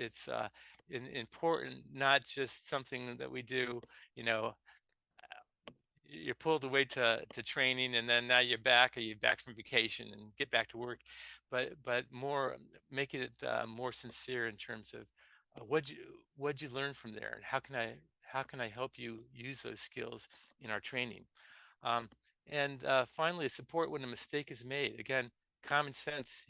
important, not just something that we do, you know, you're pulled away to training, and then now you're back, or you're back from vacation and get back to work, but more making it more sincere in terms of what'd you learn from there, and how can I help you use those skills in our training. um, and finally, support when a mistake is made. Again, common sense,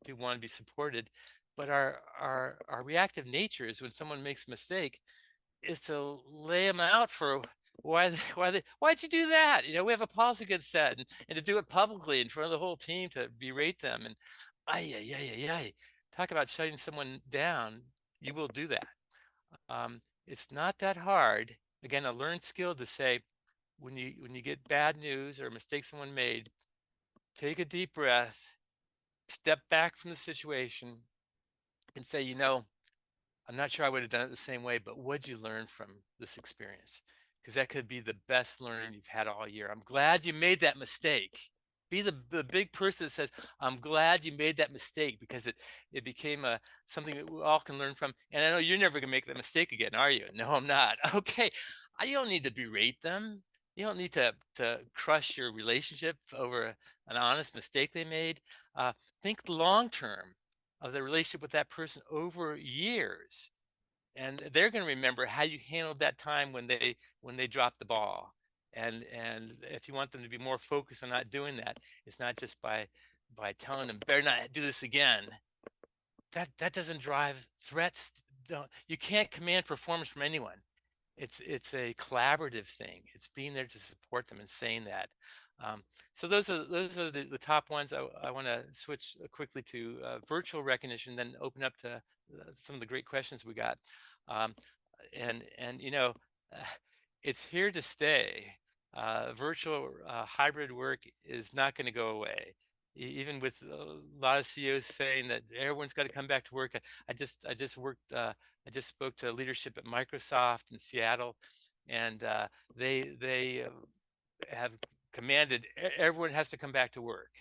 people want to be supported, but our reactive nature is when someone makes a mistake is to lay them out for why'd you do that? We have a policy against that, and to do it publicly in front of the whole team to berate them, and ay ay ay ay ay. Talk about shutting someone down. You will do that. It's not that hard. Again, a learned skill to say when you get bad news or a mistake someone made, take a deep breath, step back from the situation, and say, I'm not sure I would have done it the same way, but what'd you learn from this experience? Because that could be the best learning you've had all year. I'm glad you made that mistake. Be the big person that says, I'm glad you made that mistake, because it became something that we all can learn from. And I know you're never going to make that mistake again, are you? No, I'm not. Okay. You don't need to berate them. You don't need to crush your relationship over an honest mistake they made. Think long term of the relationship with that person over years. and they're going to remember how you handled that time when they dropped the ball. And if you want them to be more focused on not doing that, it's not just by telling them better not do this again. That doesn't drive threats. Don't, you can't command performance from anyone. It's a collaborative thing. It's being there to support them and saying that. Um, so those are the top ones. I want to switch quickly to virtual recognition, then open up to some of the great questions we got. Um, and you know, uh, it's here to stay. Virtual hybrid work is not going to go away. Even with a lot of CEOs saying that everyone's got to come back to work. I just spoke to leadership at Microsoft in Seattle, and they have commanded everyone has to come back to work.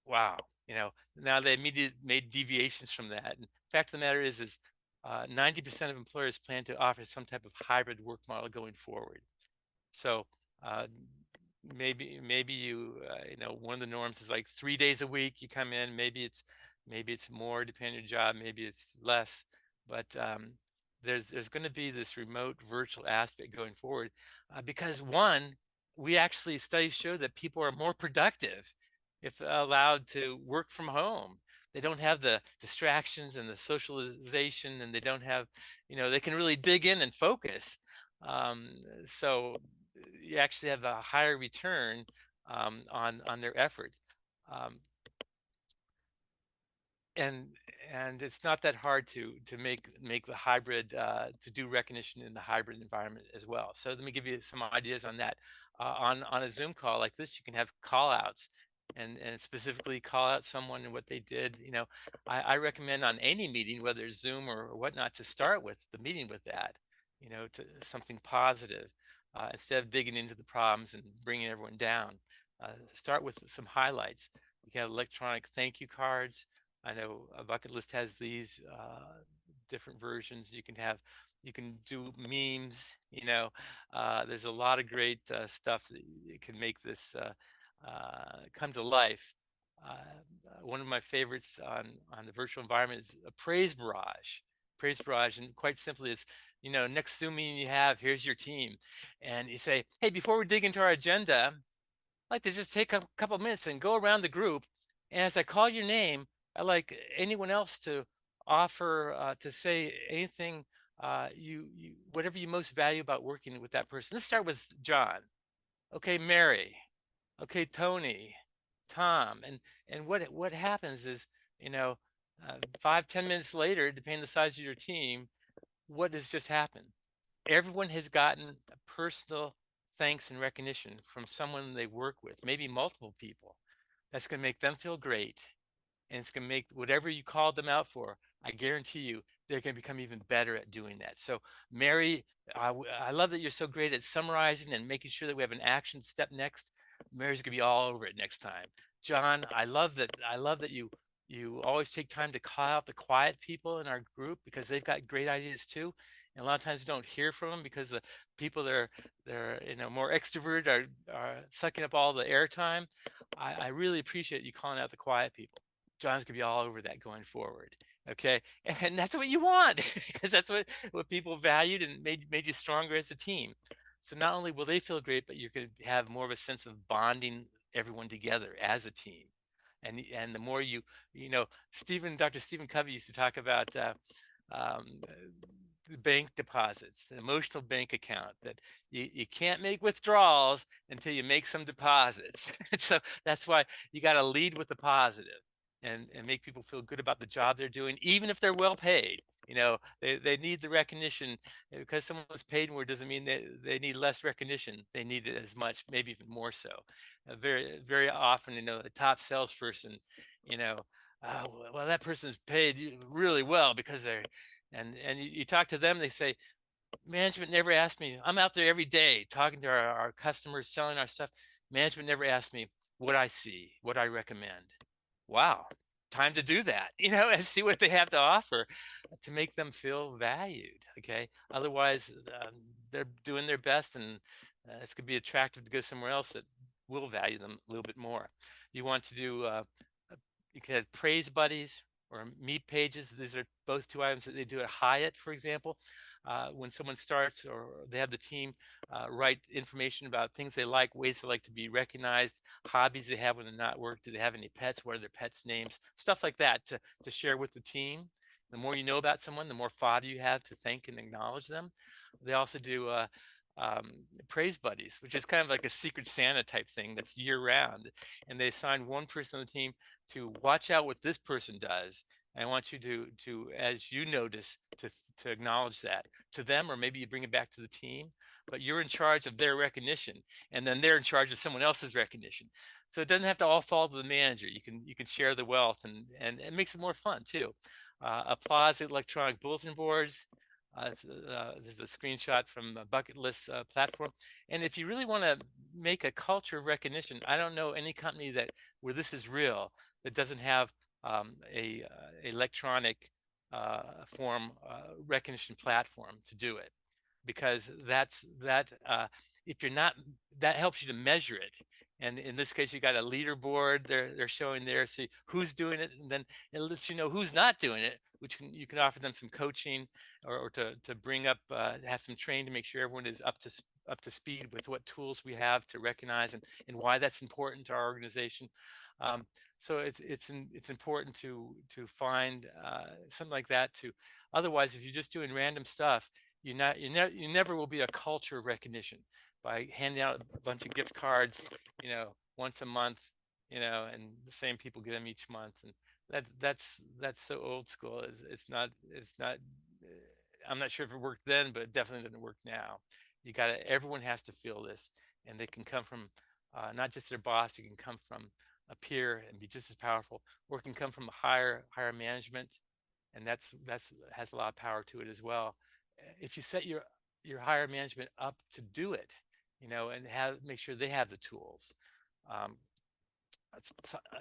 Wow, you know, now they immediately made deviations from that. And fact of the matter is 90% of employers plan to offer some type of hybrid work model going forward. So uh, maybe you you know, one of the norms is like 3 days a week you come in. Maybe it's more depending on your job. Maybe it's less. But there's going to be this remote virtual aspect going forward because one, we actually studies show that people are more productive if allowed to work from home. They don't have the distractions and the socialization, and they don't have, you know, they can really dig in and focus. Um, so you actually have a higher return on their effort. Um, and and it's not that hard to make the hybrid to do recognition in the hybrid environment as well. So let me give you some ideas on that. On a Zoom call like this, you can have call outs and specifically call out someone and what they did. You know, I recommend on any meeting, whether it's Zoom or whatnot, to start with the meeting with that, you know, to something positive instead of digging into the problems and bringing everyone down. Start with some highlights. You can have electronic thank you cards. I know a bucket list has these different versions. You can do memes. You know, there's a lot of great stuff that can make this come to life. One of my favorites on the virtual environment is a praise barrage. Praise barrage, and quite simply, is, you know, next Zoom meeting you have, here's your team, and you say, hey, before we dig into our agenda, I'd like to just take a couple minutes and go around the group. And as I call your name, I'd like anyone else to offer to say anything whatever you most value about working with that person. Let's start with John. Okay, Mary. Okay, Tony, Tom, and what happens is, you know, 5, 10 minutes later, depending on the size of your team, what has just happened? Everyone has gotten a personal thanks and recognition from someone they work with, maybe multiple people. That's going to make them feel great. And it's going to make whatever you called them out for, I guarantee you, they're going to become even better at doing that. So, Mary, I love that you're so great at summarizing and making sure that we have an action step next. Mary's going to be all over it next time. John, I love that. I love that you always take time to call out the quiet people in our group because they've got great ideas too. And a lot of times we don't hear from them because the people that are they're you know, more extroverted are sucking up all the airtime. I really appreciate you calling out the quiet people. John's gonna be all over that going forward. Okay, and that's what you want because that's what people valued and made you stronger as a team. So not only will they feel great, but you're going to have more of a sense of bonding everyone together as a team. And the more you know, Dr. Stephen Covey used to talk about um, bank deposits, the emotional bank account, that you can't make withdrawals until you make some deposits. So that's why you got to lead with the positive and make people feel good about the job they're doing, even if they're well paid. You know, they need the recognition. Because someone's paid more doesn't mean they need less recognition. They need it as much, maybe even more so. Very often, you know, the top salesperson, you know, well, that person's paid really well because they're, and you talk to them, they say, management never asked me. I'm out there every day talking to our customers, selling our stuff. Management never asked me what I see, what I recommend. Wow, time to do that, you know, and see what they have to offer to make them feel valued. Okay, otherwise they're doing their best, and it's going to be attractive to go somewhere else that will value them a little bit more. You want to do you can have praise buddies, or meet pages. These are both two items that they do at Hyatt, for example. When someone starts, or they have the team write information about things they like, ways they like to be recognized, hobbies they have when they're not work. Do they have any pets? What are their pets' names? Stuff like that to share with the team. The more you know about someone, the more fodder you have to thank and acknowledge them. They also do praise buddies, which is kind of like a secret Santa type thing that's year round. And they assign one person on the team to watch out what this person does. I want you to as you notice, to acknowledge that to them, or maybe you bring it back to the team, but you're in charge of their recognition, and then they're in charge of someone else's recognition. So it doesn't have to all fall to the manager. You can share the wealth, and it makes it more fun too. Applause electronic bulletin boards. There's a screenshot from a Bucketlist platform. And if you really want to make a culture of recognition, I don't know any company that where this is real that doesn't have a electronic form recognition platform to do it, because if you're not, that helps you to measure it. And in this case, you got a leaderboard they're showing there, see who's doing it, and then it lets you know who's not doing it, which you can offer them some coaching, or to bring up, have some training to make sure everyone is up to speed with what tools we have to recognize, and why that's important to our organization. Um, so it's important to find something like that. To Otherwise, if you're just doing random stuff, you never will be a culture of recognition by handing out a bunch of gift cards, once a month, and the same people get them each month, and that's so old school. It's not. I'm not sure if it worked then, but it definitely doesn't work now. Everyone has to feel this, and they can come from not just their boss. You can come from a peer and be just as powerful, or it can come from a higher management, and that's has a lot of power to it as well. If you set your higher management up to do it, and make sure they have the tools. Um,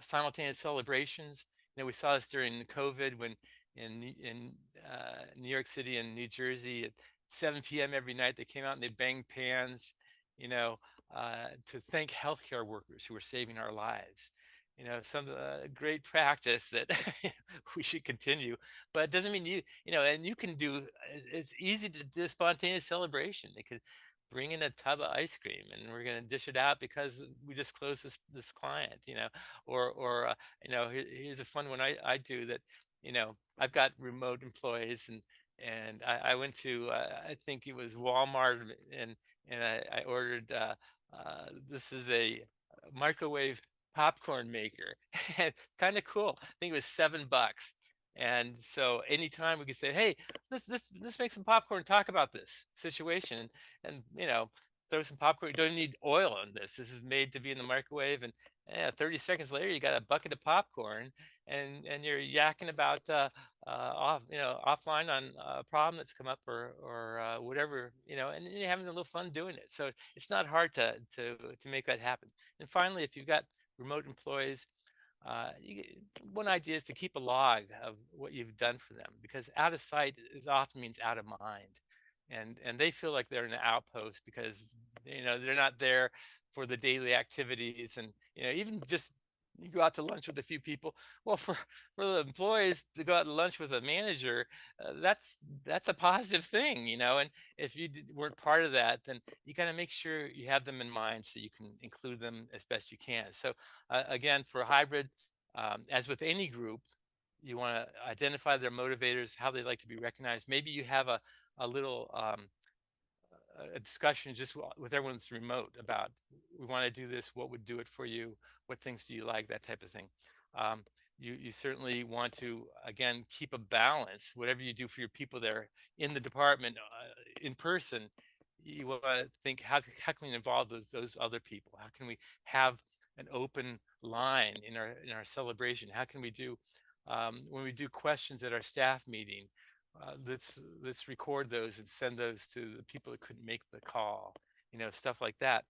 Simultaneous celebrations. We saw this during COVID, when in New York City and New Jersey at 7 p.m. every night they came out and they banged pans, to thank healthcare workers who were saving our lives. Some great practice that we should continue, but it doesn't mean and you can do. It's easy to do a spontaneous celebration. They could bring in a tub of ice cream, and we're going to dish it out because we just closed this client, or here's a fun one I do that. I've got remote employees, and I went to, I think it was Walmart, and I ordered, this is a microwave popcorn maker. Kind of cool. I think it was $7. And so anytime we could say, hey, let's make some popcorn, talk about this situation, and throw some popcorn. You don't need oil in this. This is made to be in the microwave, and 30 seconds later, you got a bucket of popcorn, and you're yakking about offline on a problem that's come up, or whatever, and you're having a little fun doing it. So it's not hard to make that happen. And finally, if you've got remote employees, one idea is to keep a log of what you've done for them, because out of sight is often means out of mind, and they feel like they're in an outpost because they're not there for the daily activities, and even just you go out to lunch with a few people. Well, for the employees to go out to lunch with a manager, that's a positive thing, and if you weren't part of that, then you got to make sure you have them in mind so you can include them as best you can. So again, for a hybrid, as with any group, you want to identify their motivators, how they like to be recognized. Maybe you have a little a discussion just with everyone that's remote about, we want to do this, what would do it for you, what things do you like, that type of thing. You certainly want to, again, keep a balance. Whatever you do for your people there in the department, in person, you want to think, how can we involve those other people? How can we have an open line in our celebration? How can we do, when we do questions at our staff meeting, let's record those and send those to the people that couldn't make the call, stuff like that.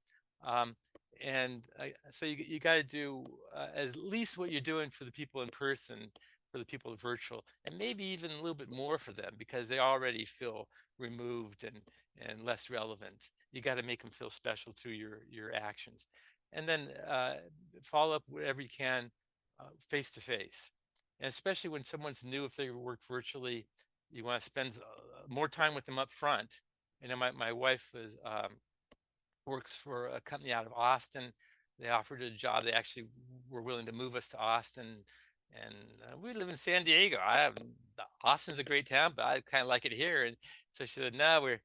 And so you got to do at least what you're doing for the people in person, for the people virtual, and maybe even a little bit more for them, because they already feel removed and less relevant. You got to make them feel special through your actions, and then follow up wherever you can, face to face. And especially when someone's new, if they work virtually, you want to spend more time with them up front. My wife works for a company out of Austin. They offered a job. They actually were willing to move us to Austin, and we live in San Diego. Austin's a great town, but I kind of like it here. And so she said, "No, we're."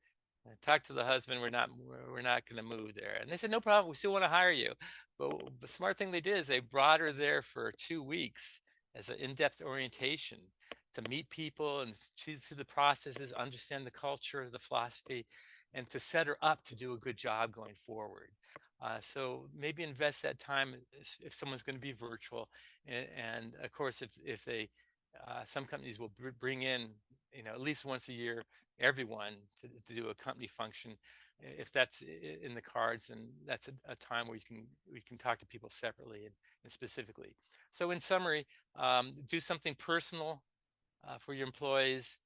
I talked to the husband. We're not going to move there. And they said, "No problem. We still want to hire you." But the smart thing they did is they brought her there for 2 weeks as an in-depth orientation to meet people and see the processes, understand the culture, the philosophy, and to set her up to do a good job going forward. So maybe invest that time if someone's going to be virtual, and of course, if they some companies will bring in at least once a year everyone to do a company function. If that's in the cards, and that's a time where we can talk to people separately and specifically. So in summary, do something personal for your employees.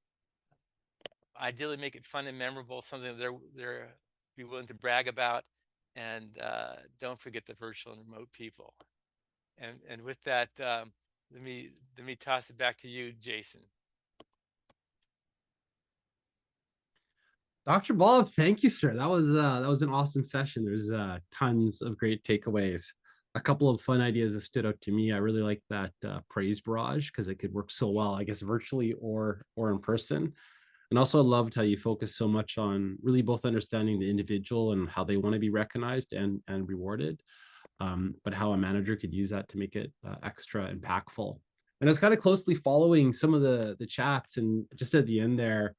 Ideally, make it fun and memorable, something that they're be willing to brag about, and don't forget the virtual and remote people. And with that, let me toss it back to you, Jason. Dr. Bob, thank you, sir. That was an awesome session. There's tons of great takeaways. A couple of fun ideas that stood out to me. I really like that praise barrage because it could work so well, I guess, virtually or in person. And also, I loved how you focus so much on really both understanding the individual and how they want to be recognized and rewarded, but how a manager could use that to make it extra impactful. And I was kind of closely following some of the chats, and just at the end there,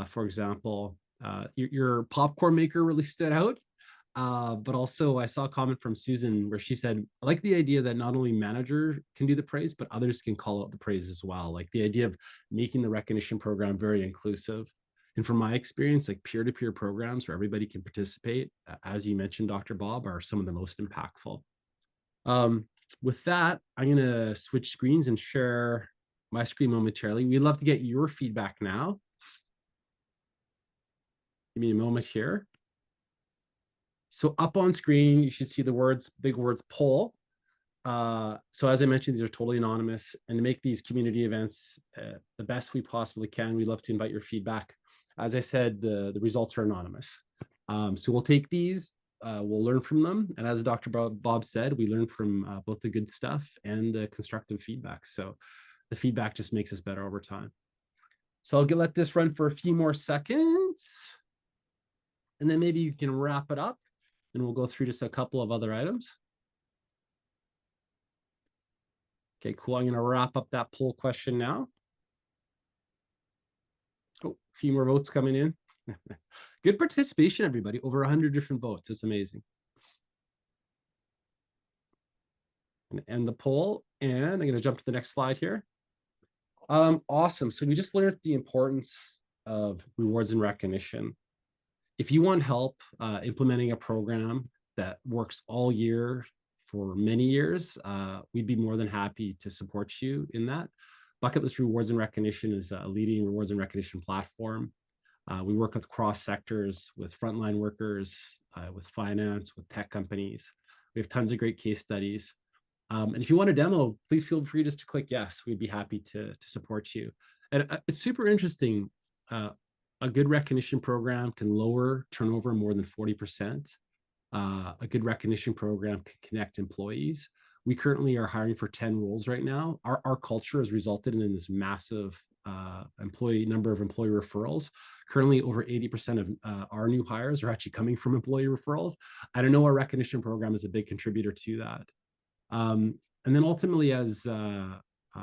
for example, your popcorn maker really stood out. But also, I saw a comment from Susan where she said, I like the idea that not only manager can do the praise, but others can call out the praise as well. Like the idea of making the recognition program very inclusive. And from my experience, like peer-to-peer programs where everybody can participate, as you mentioned, Dr. Bob, are some of the most impactful. With that, I'm going to switch screens and share my screen momentarily. We'd love to get your feedback now. Give me a moment here. So up on screen, you should see the words, big words, poll. So as I mentioned, these are totally anonymous. And to make these community events the best we possibly can, we'd love to invite your feedback. As I said, the results are anonymous. So we'll take these, we'll learn from them. And as Dr. Bob said, we learn from both the good stuff and the constructive feedback. So the feedback just makes us better over time. So I'll let this run for a few more seconds. And then maybe you can wrap it up. And we'll go through just a couple of other items. Okay, cool. I'm going to wrap up that poll question now. Oh, a few more votes coming in. Good participation, everybody. Over 100 different votes. It's amazing. I'm going to end the poll, and I'm going to jump to the next slide here. Awesome. So we just learned the importance of rewards and recognition. If you want help implementing a program that works all year for many years, we'd be more than happy to support you in that. Bucketlist Rewards and Recognition is a leading rewards and recognition platform. We work with cross sectors, with frontline workers, with finance, with tech companies. We have tons of great case studies. And if you want a demo, please feel free just to click yes. We'd be happy to support you. And it's super interesting. A good recognition program can lower turnover more than 40%. A good recognition program can connect employees. We currently are hiring for 10 roles right now. Our culture has resulted in this massive number of employee referrals. Currently, over 80% of our new hires are actually coming from employee referrals. I don't know, our recognition program is a big contributor to that. And then ultimately, as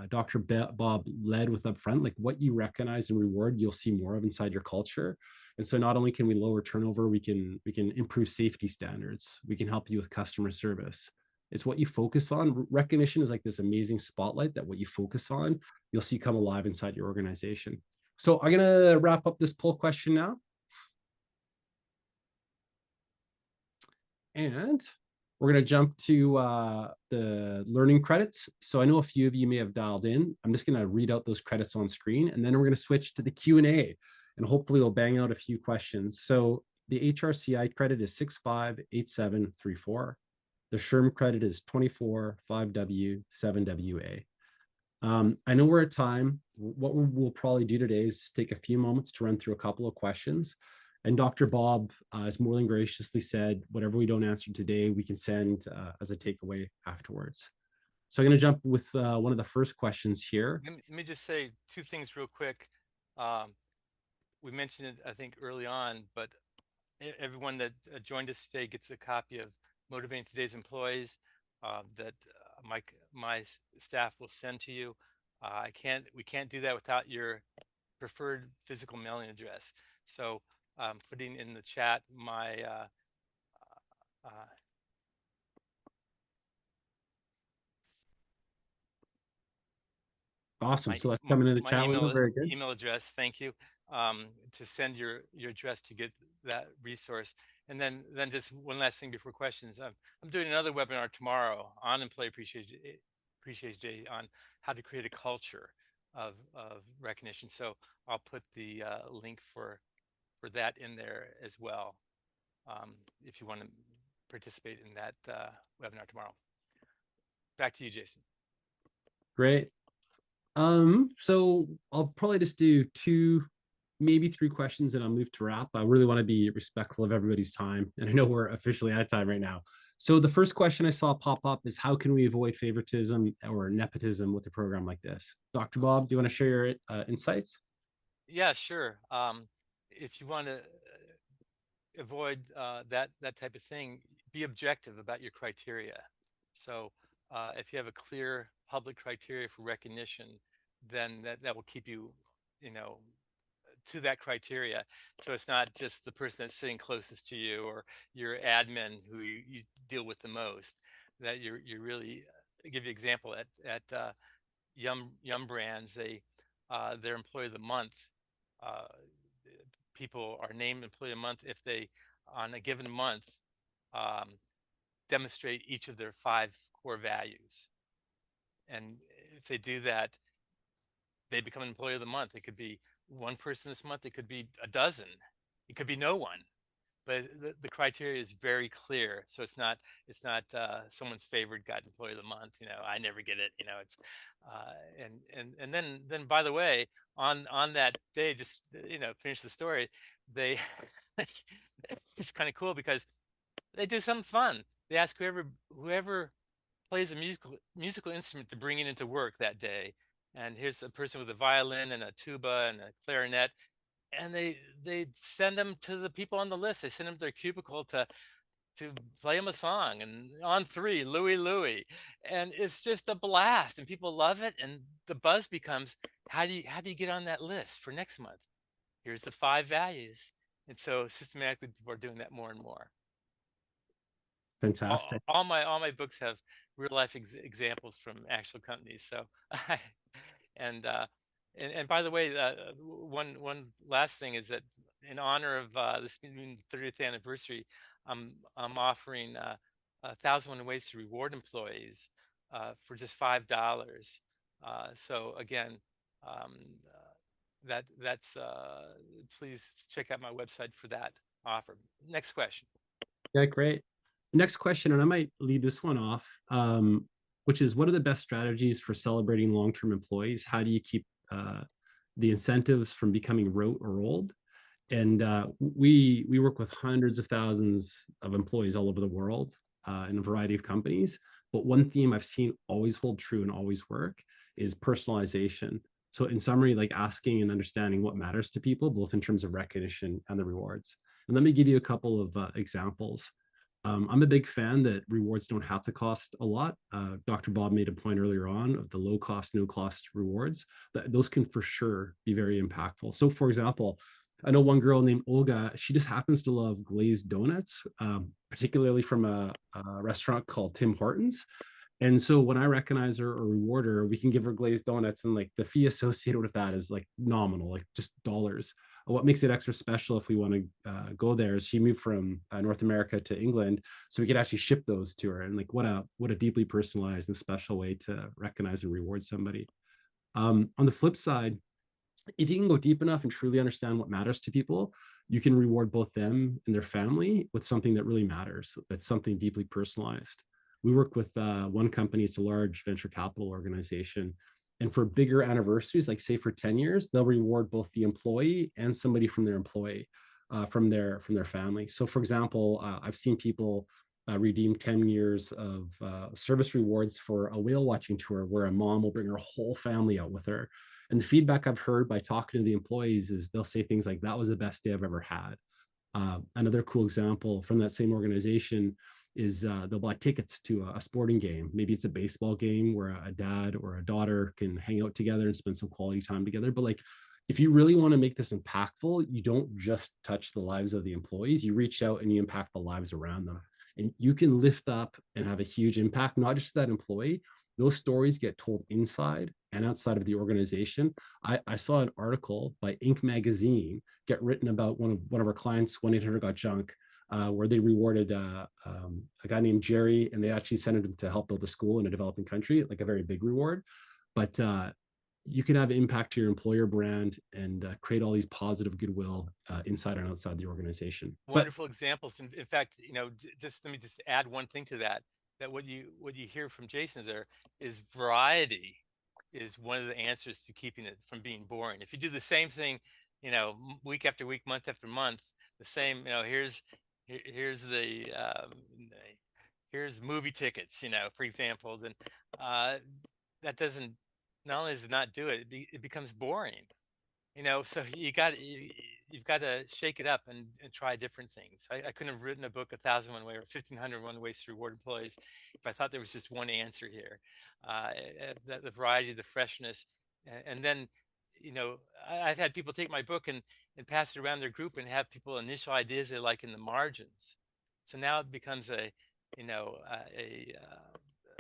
Dr. Bob led with upfront, like what you recognize and reward, you'll see more of inside your culture. And so not only can we lower turnover, we can improve safety standards. We can help you with customer service. It's what you focus on. Recognition is like this amazing spotlight that what you focus on, you'll see come alive inside your organization. So I'm going to wrap up this poll question now. And we're going to jump to the learning credits. So I know a few of you may have dialed in. I'm just going to read out those credits on screen, and then we're going to switch to the Q&A, and hopefully we'll bang out a few questions. So the HRCI credit is 658734. The SHRM credit is 245W7WA. I know we're at time. What we'll probably do today is just take a few moments to run through a couple of questions. And Dr. Bob has more than graciously said, whatever we don't answer today, we can send as a takeaway afterwards. So I'm going to jump with one of the first questions here. Let me just say two things real quick. Um, we mentioned it, I think, early on, but everyone that joined us today gets a copy of Motivating Today's Employees that my staff will send to you. We can't do that without your preferred physical mailing address. So putting in the chat my uh, Awesome. my So that's coming in the my chat window. Very good. email address. Thank you. To send your address to get that resource. And then just one last thing before questions. I'm doing another webinar tomorrow on Employee Appreciation Day on how to create a culture of recognition. So I'll put the link for that in there as well, if you want to participate in that webinar tomorrow. Back to you, Jason. Great. So I'll probably just do two, maybe three questions and I'll move to wrap. I really want to be respectful of everybody's time. And I know we're officially out of time right now. So the first question I saw pop up is how can we avoid favoritism or nepotism with a program like this? Dr. Bob, do you want to share your insights? Yeah, sure. If you want to avoid that type of thing, be objective about your criteria. So if you have a clear public criteria for recognition, then that will keep you, you know, to that criteria. So it's not just the person that's sitting closest to you or your admin who you deal with the most. That you're really give you an example at Yum Brands, their employee of the month. Uh, People are named employee of the month if they, on a given month, um, demonstrate each of their 5 core values. And if they do that, they become an employee of the month. It could be one person this month. It could be a dozen. It could be no one. But the criteria is very clear, so it's not someone's favorite guide employee of the month. You know, I never get it. You know, it's and then by the way, on that day, just finish the story. They it's kind of cool because they do something fun. They ask whoever plays a musical instrument to bring it into work that day. And here's a person with a violin and a tuba and a clarinet, and they send them to the people on the list. They send them to their cubicle to play them a song, and on 3, Louie Louie, and it's just a blast, and people love it. And the buzz becomes, how do you get on that list for next month? Here's the 5 values, and so systematically people are doing that more and more. Fantastic. All my books have real life examples from actual companies. So, and and by the way, one last thing is that in honor of this being 30th anniversary, I'm offering 1,001 ways to reward employees for just $5. So again, um, that's please check out my website for that offer. Next question. Yeah, great. Next question, and I might lead this one off, which is what are the best strategies for celebrating long-term employees? How do you keep the incentives from becoming rote or old? And we work with hundreds of thousands of employees all over the world in a variety of companies. But one theme I've seen always hold true and always work is personalization. So in summary, like asking and understanding what matters to people, both in terms of recognition and the rewards. And let me give you a couple of examples. I'm a big fan that rewards don't have to cost a lot. Dr. Bob made a point earlier on of the low cost, no cost rewards. Those can for sure be very impactful. So, for example, I know one girl named Olga. She just happens to love glazed donuts, particularly from a restaurant called Tim Hortons. And so when I recognize her or reward her, we can give her glazed donuts, and like the fee associated with that is like nominal, like just dollars. What makes it extra special if we want to go there is she moved from North America to England, so we could actually ship those to her. And like what a deeply personalized and special way to recognize and reward somebody. On the flip side, if you can go deep enough and truly understand what matters to people, you can reward both them and their family with something that really matters. That's something deeply personalized. We work with one company, it's a large venture capital organization. And for bigger anniversaries, like say for 10 years, they'll reward both the employee and somebody from their employee, from their family. So for example, I've seen people redeem 10 years of service rewards for a whale watching tour where a mom will bring her whole family out with her. And the feedback I've heard by talking to the employees is they'll say things like, that was the best day I've ever had. Another cool example from that same organization is they'll buy tickets to a sporting game. Maybe it's a baseball game where a dad or a daughter can hang out together and spend some quality time together. But like, if you really want to make this impactful, you don't just touch the lives of the employees, you reach out and you impact the lives around them. And you can lift up and have a huge impact, not just that employee. Those stories get told inside and outside of the organization. I saw an article by Inc. magazine get written about one of our clients, 1-800 Got Junk, where they rewarded a guy named Jerry, and they actually sent him to help build a school in a developing country, like a very big reward. But you can have impact to your employer brand and create all these positive goodwill inside and outside the organization. But Wonderful examples. In fact, just let me just add one thing to that. That what you hear from Jason there is variety is one of the answers to keeping it from being boring. If you do the same thing, week after week, month after month, the same, here's the here's movie tickets, for example, then that doesn't, not only does it not do it, it becomes boring. So you've got to shake it up and try different things. I couldn't have written a book 1,001 Ways or 1,501 Ways to Reward Employees if I thought there was just one answer here. The variety, the freshness, and then I've had people take my book and pass it around their group and have people initial ideas they like in the margins. So now it becomes a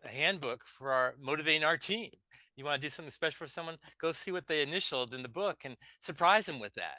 handbook for motivating our team. You want to do something special for someone, go see what they initialed in the book and surprise them with that.